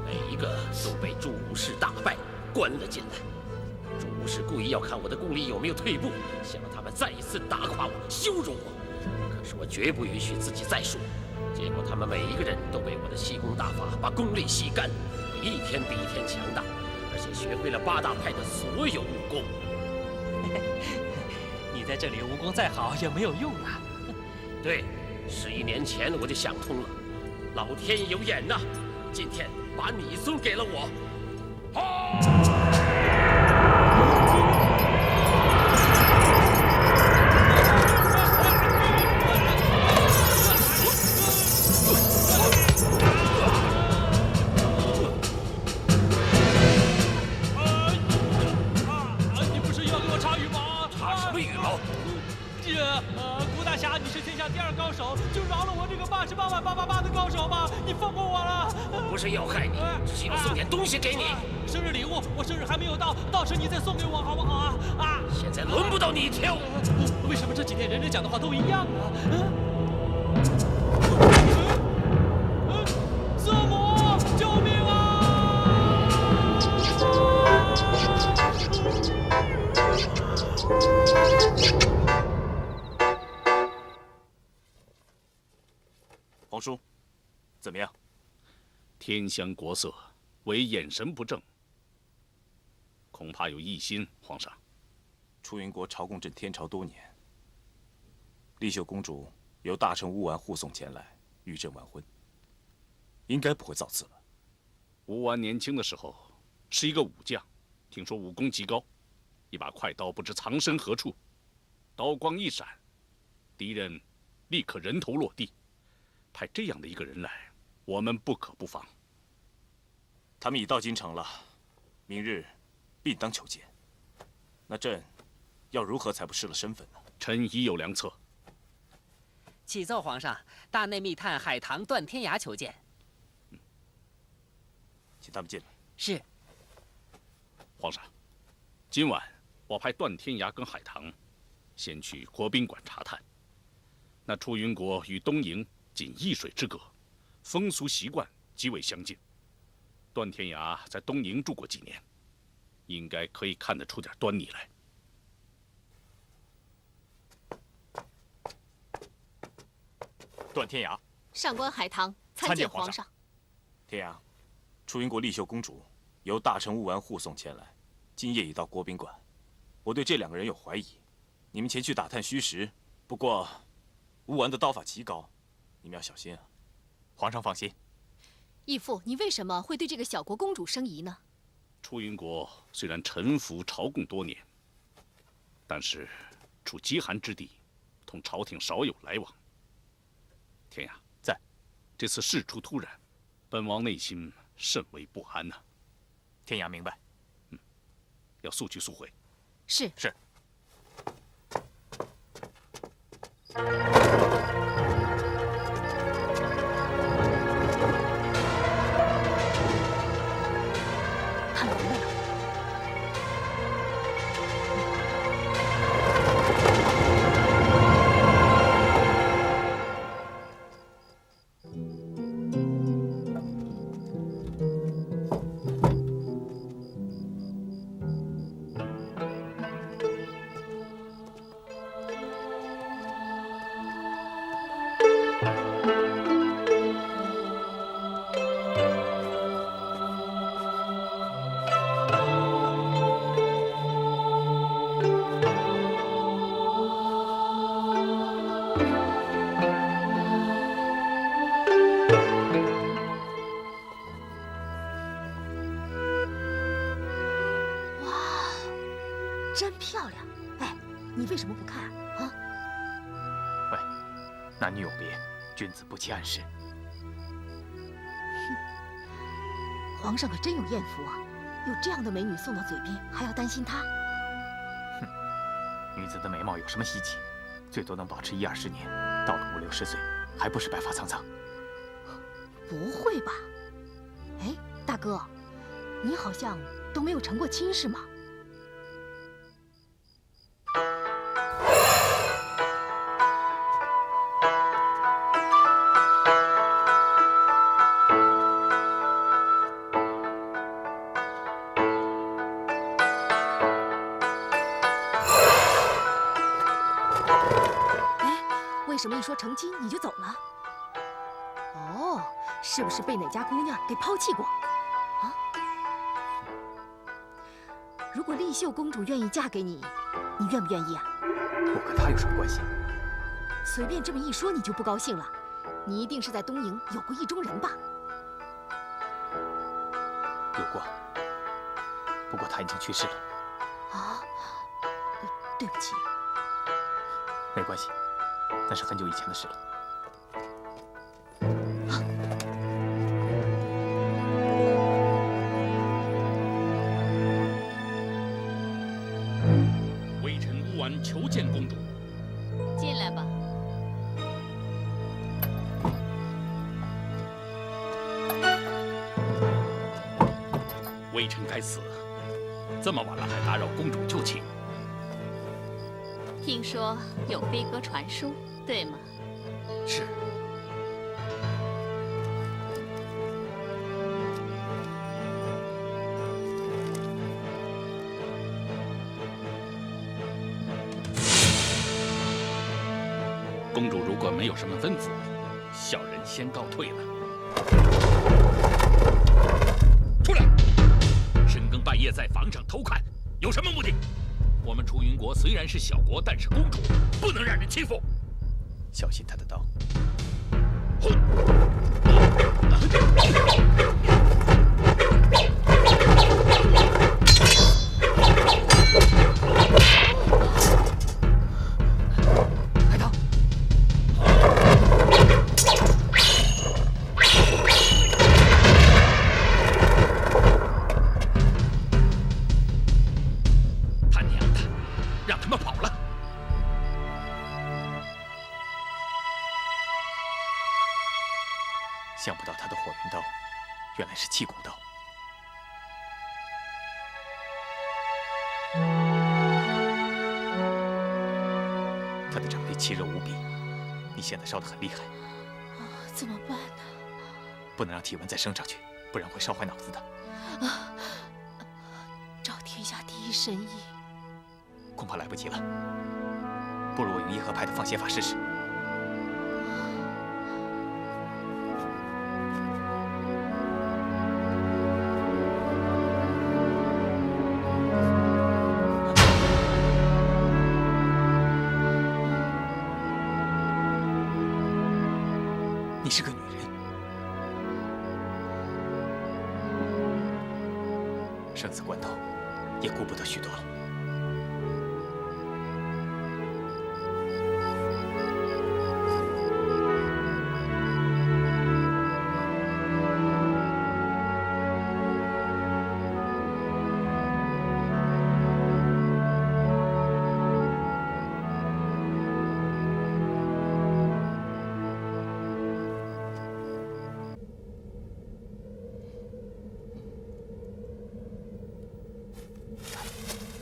每一个都被朱武士打败，关了进来。朱武士故意要看我的功力有没有退步，想让他们再一次打垮我、羞辱我。可是我绝不允许自己再输。结果他们每一个人都被我的气功大法把功力吸干，我一天比一天强大，而且学会了8大派的所有武功。你在这里武功再好也没有用啊。对，11年前我就想通了，老天有眼呐，今天把你送给了我。你不是要给我插羽毛？插什么羽毛？顾大侠，你是天下第2高手，就饶了我这个88万888的高手吧！你放过我了！我不是要害你，只是要送点东西给你。生日礼物，我生日还没有到，到时你再送给我好不好啊？现在轮不到你挑。为什么这几天人人讲的话都一样啊？色魔，救命啊！怎么样？天香国色，唯眼神不正，恐怕有异心，皇上。出云国朝贡朕天朝多年，丽秀公主由大臣乌丸护送前来与朕完婚，应该不会造次了。乌丸年轻的时候是一个武将，听说武功极高，一把快刀不知藏身何处，刀光一闪，敌人立刻人头落地。派这样的一个人来，我们不可不防。他们已到京城了，明日必当求见。那朕要如何才不失了身份呢？臣已有良策。启奏皇上，大内密探海棠、段天涯求见。请他们进来。是。皇上，今晚我派段天涯跟海棠先去国宾馆查探。那出云国与东瀛仅一水之隔，风俗习惯极为相近。段天涯在东瀛住过几年，应该可以看得出点端倪来。段天涯，上官海棠参见皇上。天涯，出云国丽秀公主由大臣乌丸护送前来，今夜已到国宾馆。我对这两个人有怀疑，你们前去打探虚实。不过，乌丸的刀法极高，你们要小心啊。皇上放心。义父，你为什么会对这个小国公主生疑呢？出云国虽然臣服朝贡多年，但是处极寒之地，同朝廷少有来往。天涯在，这次事出突然，本王内心甚为不安呐。天涯明白。要速去速回。是。是。他们回来了。真漂亮！哎，你为什么不看啊？喂，男女有别，君子不欺暗室。皇上可真有艳福啊！有这样的美女送到嘴边，还要担心她？哼，女子的美貌有什么稀奇？最多能保持10-20年，到了50、60岁，还不是白发苍苍？不会吧？哎，大哥，你好像都没有成过亲是吗？为什么一说成亲你就走了？哦，是不是被哪家姑娘给抛弃过？啊？如果丽秀公主愿意嫁给你，你愿不愿意啊？我跟她有什么关系？随便这么一说你就不高兴了？你一定是在东瀛有过意中人吧？有过，不过她已经去世了。啊？对不起。没关系。那是很久以前的事了。微臣乌丸求见公主。进来吧。微臣该死，这么晚了还打扰公主就寝。听说有飞鸽传书，对吗？是。公主如果没有什么吩咐，小人先告退了。虽然是小国，但是公主，不能让人欺负。小心他的刀。开刀！他娘的，让他们跑了！想不到他的火云刀，原来是气功刀。他的掌力气热无比，你现在烧得很厉害。怎么办呢？不能让体温再升上去，不然会烧坏脑子的。召天下第一神医，恐怕来不及了。不如我用耶和派的放血法试试。你是个女人，生死关头也顾不得许多了。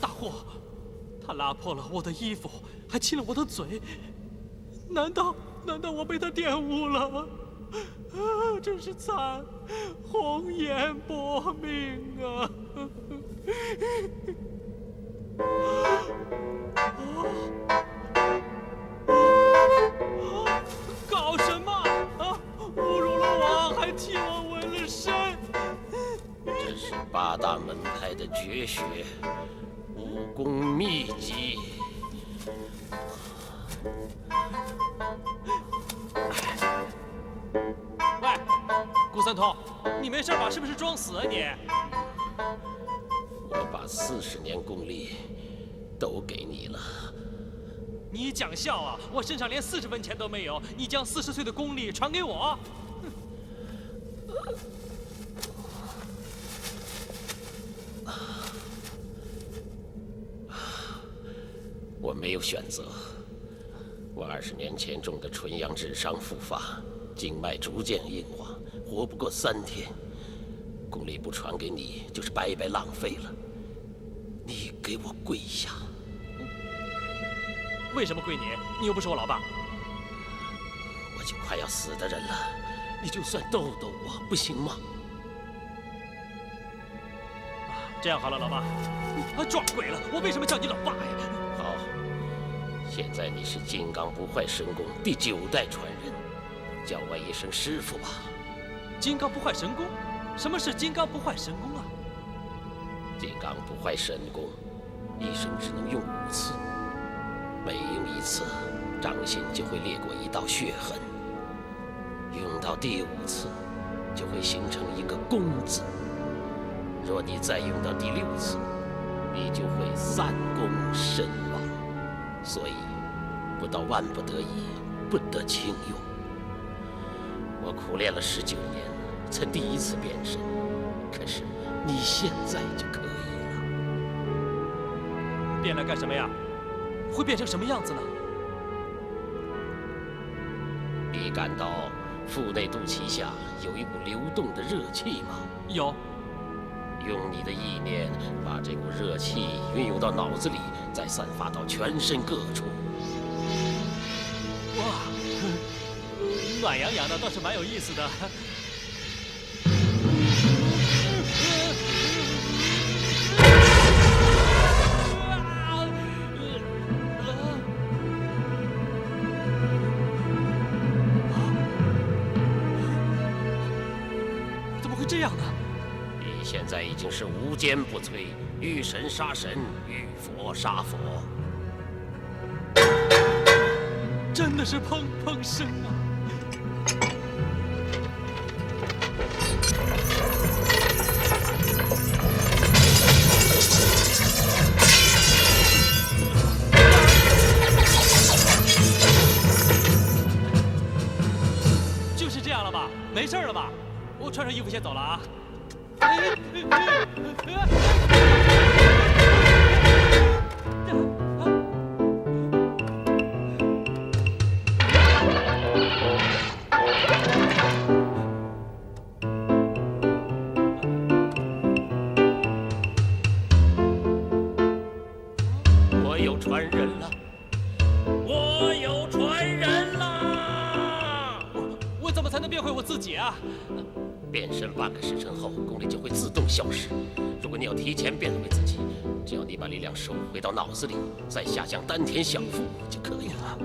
大祸！他拉破了我的衣服，还亲了我的嘴。难道我被他玷污了？真是惨，红颜薄命啊！搞什么啊！侮辱了我，还替我纹了身。这是八大门派的绝学，武功秘籍。喂，顾三通，你没事吧？是不是装死啊你？我把40年功力都给你了。你讲笑啊！我身上连40分钱都没有，你将40岁的功力传给我？我没有选择。我20年前种的纯阳智伤复发，经脉逐渐硬化，活不过3天。功力不传给你，就是白白浪费了。你给我跪下！为什么跪你？你又不是我老爸。我就快要死的人了，你就算逗逗我，不行吗？这样好了，老爸，撞鬼了！我为什么叫你老爸呀？好，现在你是金刚不坏神功第9代传人，叫我一声师傅吧。金刚不坏神功？什么是金刚不坏神功啊？金刚不坏神功，一生只能用5次，每用1次，掌心就会裂过一道血痕。用到第5次，就会形成一个弓字。若你再用到第6次，你就会3功身亡。所以，不到万不得已，不得轻用。我苦练了19年，才第1次变身，可是你现在就可以了。变来干什么呀？会变成什么样子呢？你感到腹内肚脐下有一股流动的热气吗？有。用你的意念把这股热气运用到脑子里，再散发到全身各处。哇，暖洋洋的，倒是蛮有意思的。怎么会这样呢？你现在已经是无坚不摧，遇神杀神，遇佛杀佛。真的是砰砰声啊！就是这样了吧？没事了吧？我穿上衣服先走了啊。我有传人了，我有传人了！我怎么才能变回我自己啊？变身8个时辰后，功力就会自动消失。如果你要提前变回自己，只要你把力量收回到脑子里，再下降丹田降腹就可以了。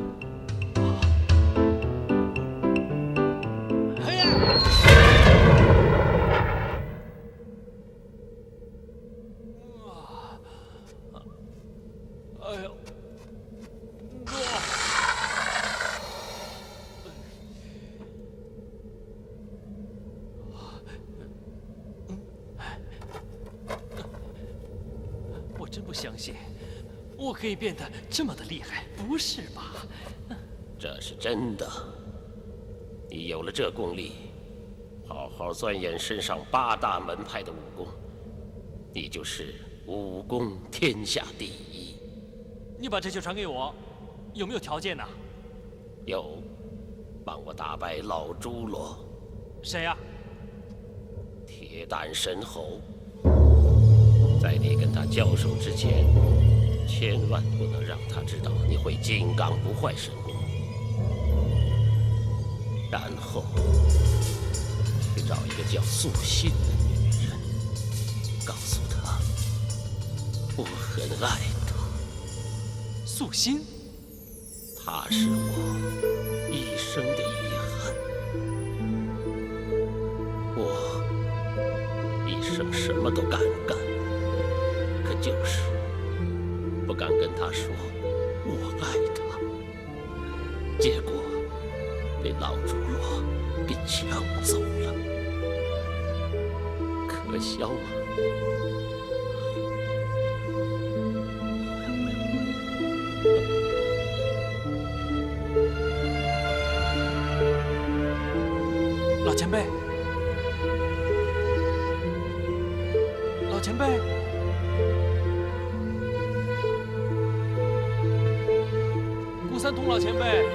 哎呀！哎呦！我真不相信，我可以变得这么的厉害，不是吧？这是真的。你有了这功力，好好钻研身上8大门派的武功，你就是武功天下第一。你把这球传给我，有没有条件呢？有，帮我打败老朱罗。谁呀？铁胆神猴。在你跟他交手之前，千万不能让他知道你会金刚不坏神功。然后去找一个叫素心的女人，告诉她我很爱她。素心，她是我一生的遗憾。我一生什么都敢干，可就是不敢跟她说我爱她。结果被老朱罗给抢走了，可笑吗？老前辈，老前辈，顾三通老前辈。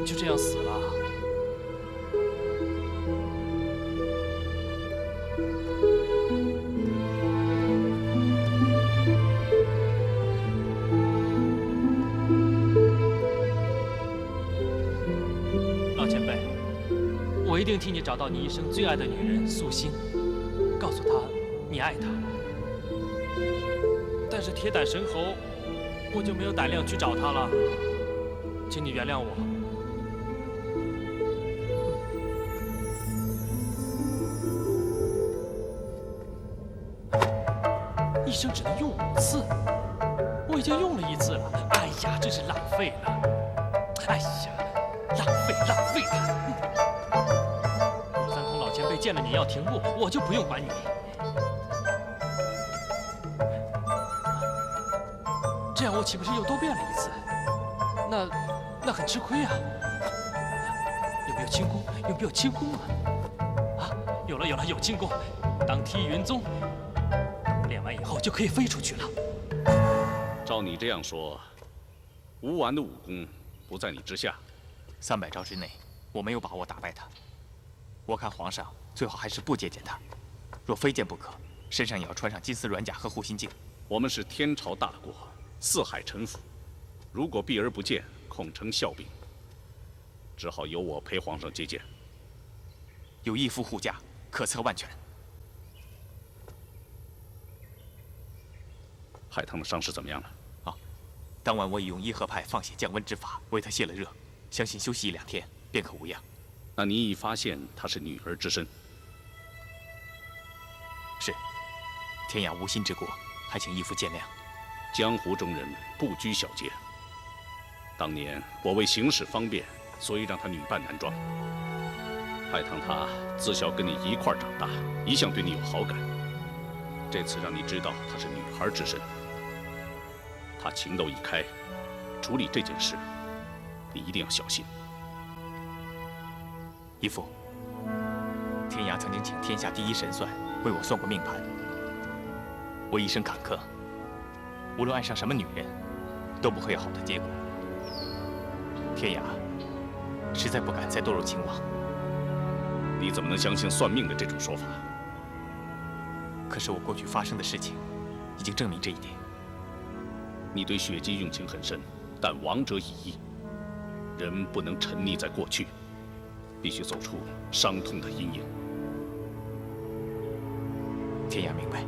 就这样死了。老前辈，我一定替你找到你一生最爱的女人素心，告诉她你爱她。但是铁胆神猴，我就没有胆量去找她了，请你原谅我。一生只能用5次，我已经用了1次了。哎呀，真是浪费了！哎呀，浪费了！顾三通老前辈见了你要停步，我就不用管你。这样我岂不是又多变了1次？那很吃亏啊！有没有轻功？有没有轻功啊？啊，有了，有轻功，当梯云宗。练完以后就可以飞出去了。照你这样说，吴完的武功不在你之下。300招之内，我没有把握打败他。我看皇上最好还是不接见他，若非见不可，身上也要穿上金丝软甲和护心镜。我们是天朝大国，4海臣服，如果避而不见，恐成笑柄。只好由我陪皇上接见。有义父护驾，可策万全。海棠的伤势怎么样了？啊，当晚我已用伊和派放血降温之法为他泄了热，相信休息1、2天便可无恙。那你已发现她是女儿之身？是。天涯无心之过，还请义父见谅。江湖中人不拘小节。当年我为行事方便，所以让她女扮男装。海棠她自小跟你一块儿长大，一向对你有好感。这次让你知道她是女孩之身，她情窦已开，处理这件事，你一定要小心。义父，天涯曾经请天下第一神算为我算过命盘。我一生坎坷，无论爱上什么女人，都不会有好的结果。天涯实在不敢再堕入情网。你怎么能相信算命的这种说法？可是我过去发生的事情，已经证明这一点。你对雪姬用情很深，但亡者已矣，人不能沉溺在过去，必须走出伤痛的阴影。天涯明白。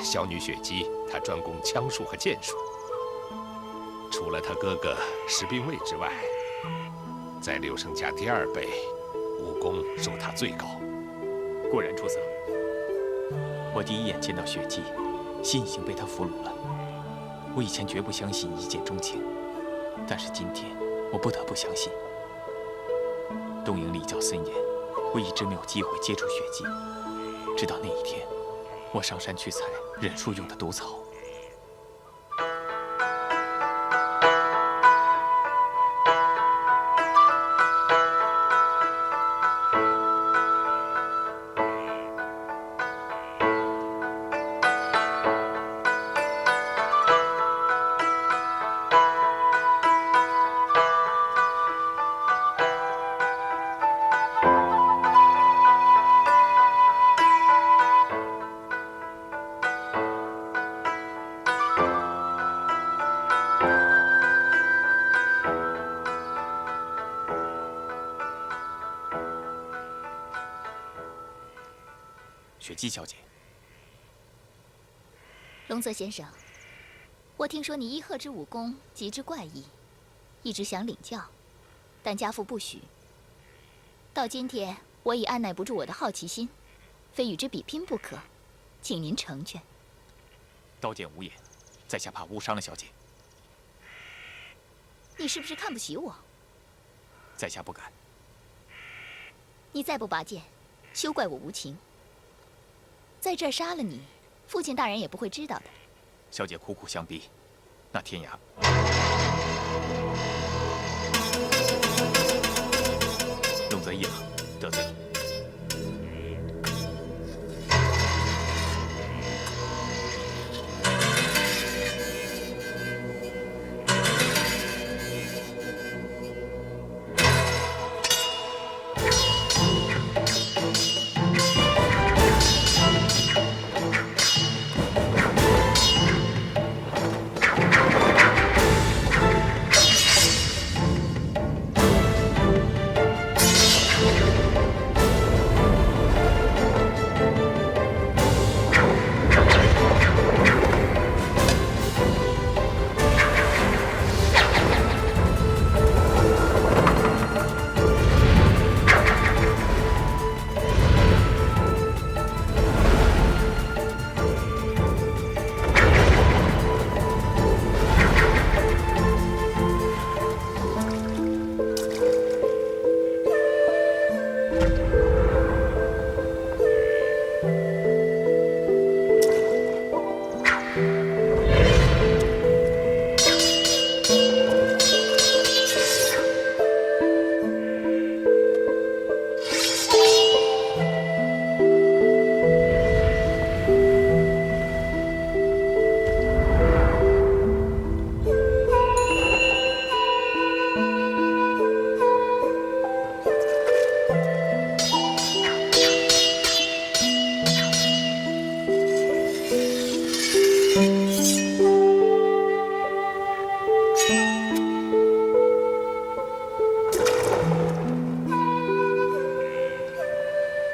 小女雪姬，她专攻枪术和剑术。除了她哥哥石兵卫之外，在柳生家第2辈，武功属她最高。果然出色。我第一眼见到雪姬，心已经被她俘虏了。我以前绝不相信一见钟情，但是今天我不得不相信。东瀛礼教森严，我一直没有机会接触雪姬，直到那一天。我上山去采忍术用的毒草。雪姬小姐，龙泽先生，我听说你伊贺之武功极之怪异，一直想领教，但家父不许。到今天，我已按耐不住我的好奇心，非与之比拼不可，请您成全。刀剑无眼，在下怕误伤了小姐。你是不是看不起我？在下不敢。你再不拔剑，休怪我无情。在这儿杀了你，父亲大人也不会知道的。小姐苦苦相逼，那天涯龙泽一郎得罪你。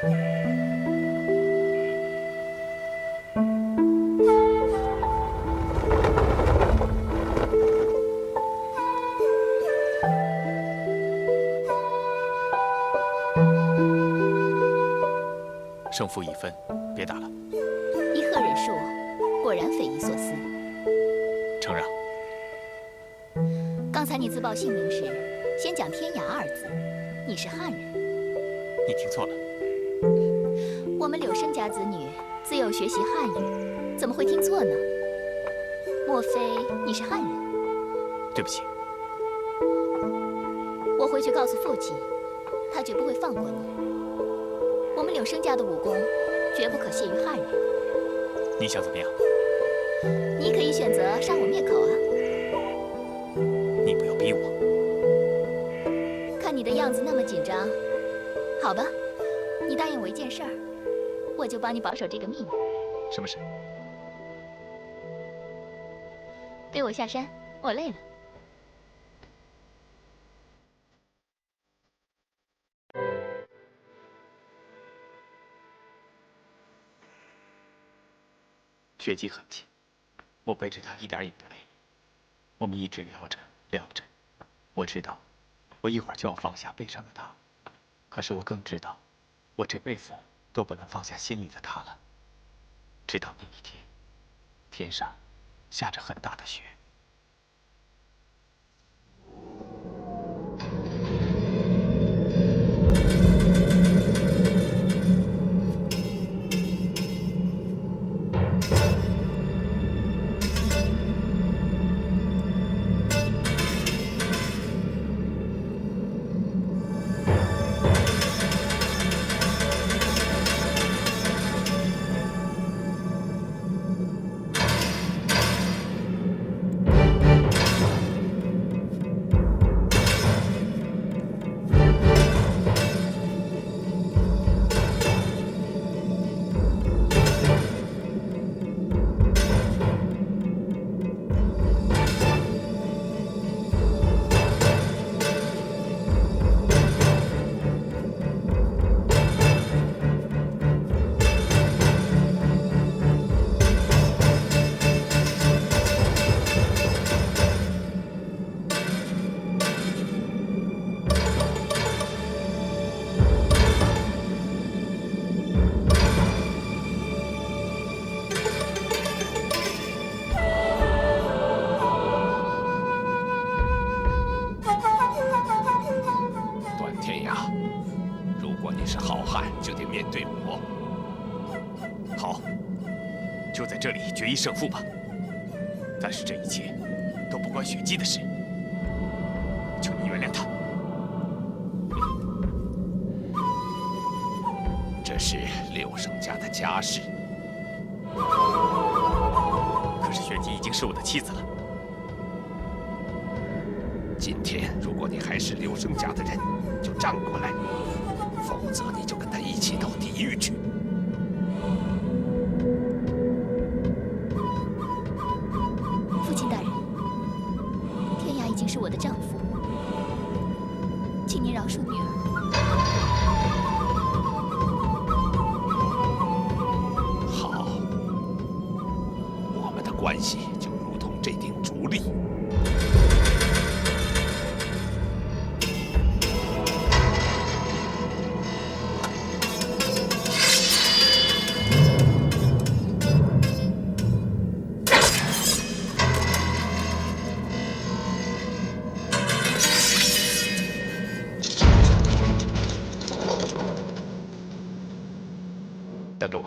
胜负已分，别打了。一贺忍术，果然匪夷所思。承让。刚才你自报姓名时，先讲“天涯”二字，你是汉人。你听错了。我们柳生家子女自幼学习汉语，怎么会听错呢？莫非你是汉人？对不起。我回去告诉父亲，他绝不会放过你。我们柳生家的武功，绝不可亵于汉人。你想怎么样？你可以选择杀我灭口啊！你不要逼我。看你的样子那么紧张，好吧，你答应我一件事儿，我就帮你保守这个秘密。什么事？背我下山，我累了。雪姬很近，我背着她一点也不累。我们一直聊着聊着，我知道，我一会儿就要放下背上的她，可是我更知道，我这辈子都不能放下心里的她了。直到那一天，天上下着很大的雪。这里决一胜负吧。但是这一切都不关雪姬的事，求你原谅她。这是柳生家的家事。可是雪姬已经是我的妻子了。今天如果你还是柳生家的人，就站过来；否则你就跟他一起到地狱去。 父亲大人，天涯已经是我的丈夫，请您饶恕女儿。好，我们的关系就如同这顶竹笠。 等着我。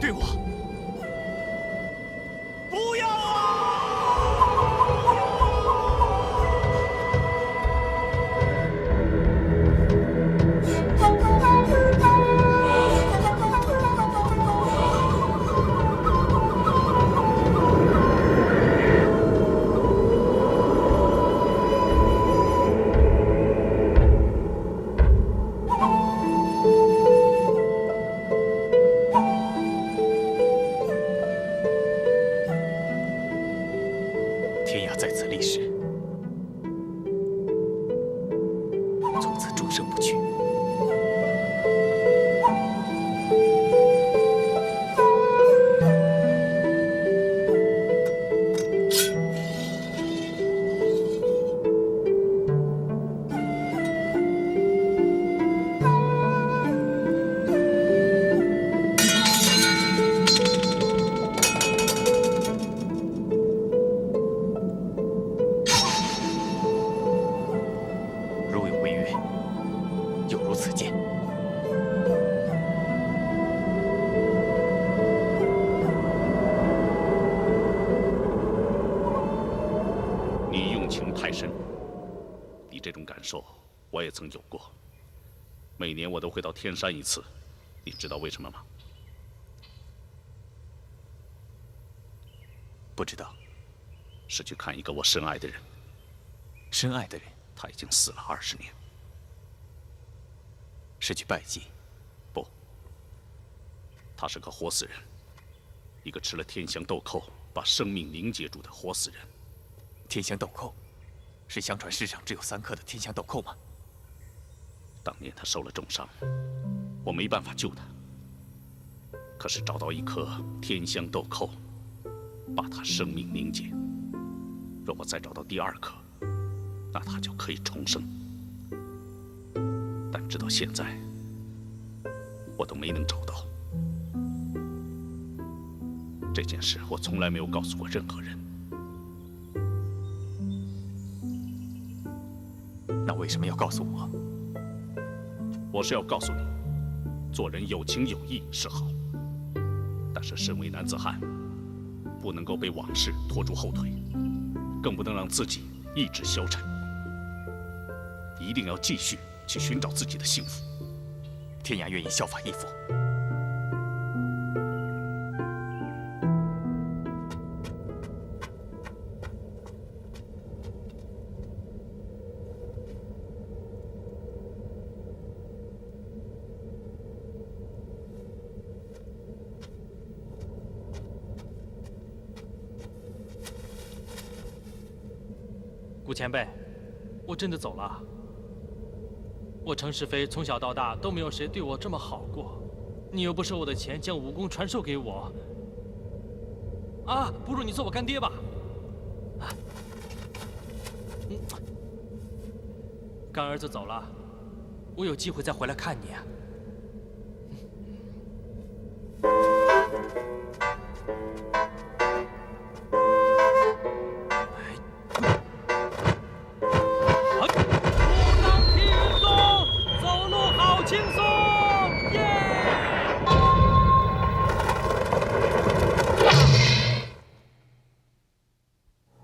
给我！不要啊！天涯在此立誓，从此终生不娶。如有违约，有如此见。你用情太深，你这种感受我也曾有过。每年我都会到天山一次，你知道为什么吗？不知道。是去看一个我深爱的人。深爱的人，他已经死了20年。是去拜祭？不，他是个活死人，一个吃了天香豆蔻把生命凝结住的活死人。天香豆蔻，是相传世上只有3颗的天香豆蔻吗？当年他受了重伤，我没办法救他。可是找到一颗天香豆蔻，把他生命凝结。若我再找到第2颗，那他就可以重生。但直到现在，我都没能找到。这件事我从来没有告诉过任何人。那为什么要告诉我？我是要告诉你，做人有情有义是好，但是身为男子汉，不能够被往事拖住后腿，更不能让自己意志消沉，一定要继续去寻找自己的幸福。天涯愿意效法义父。顾前辈，我真的走了。我程世飞从小到大都没有谁对我这么好过，你又不收我的钱，将武功传授给我，啊，不如你做我干爹吧。干儿子走了，我有机会再回来看你啊。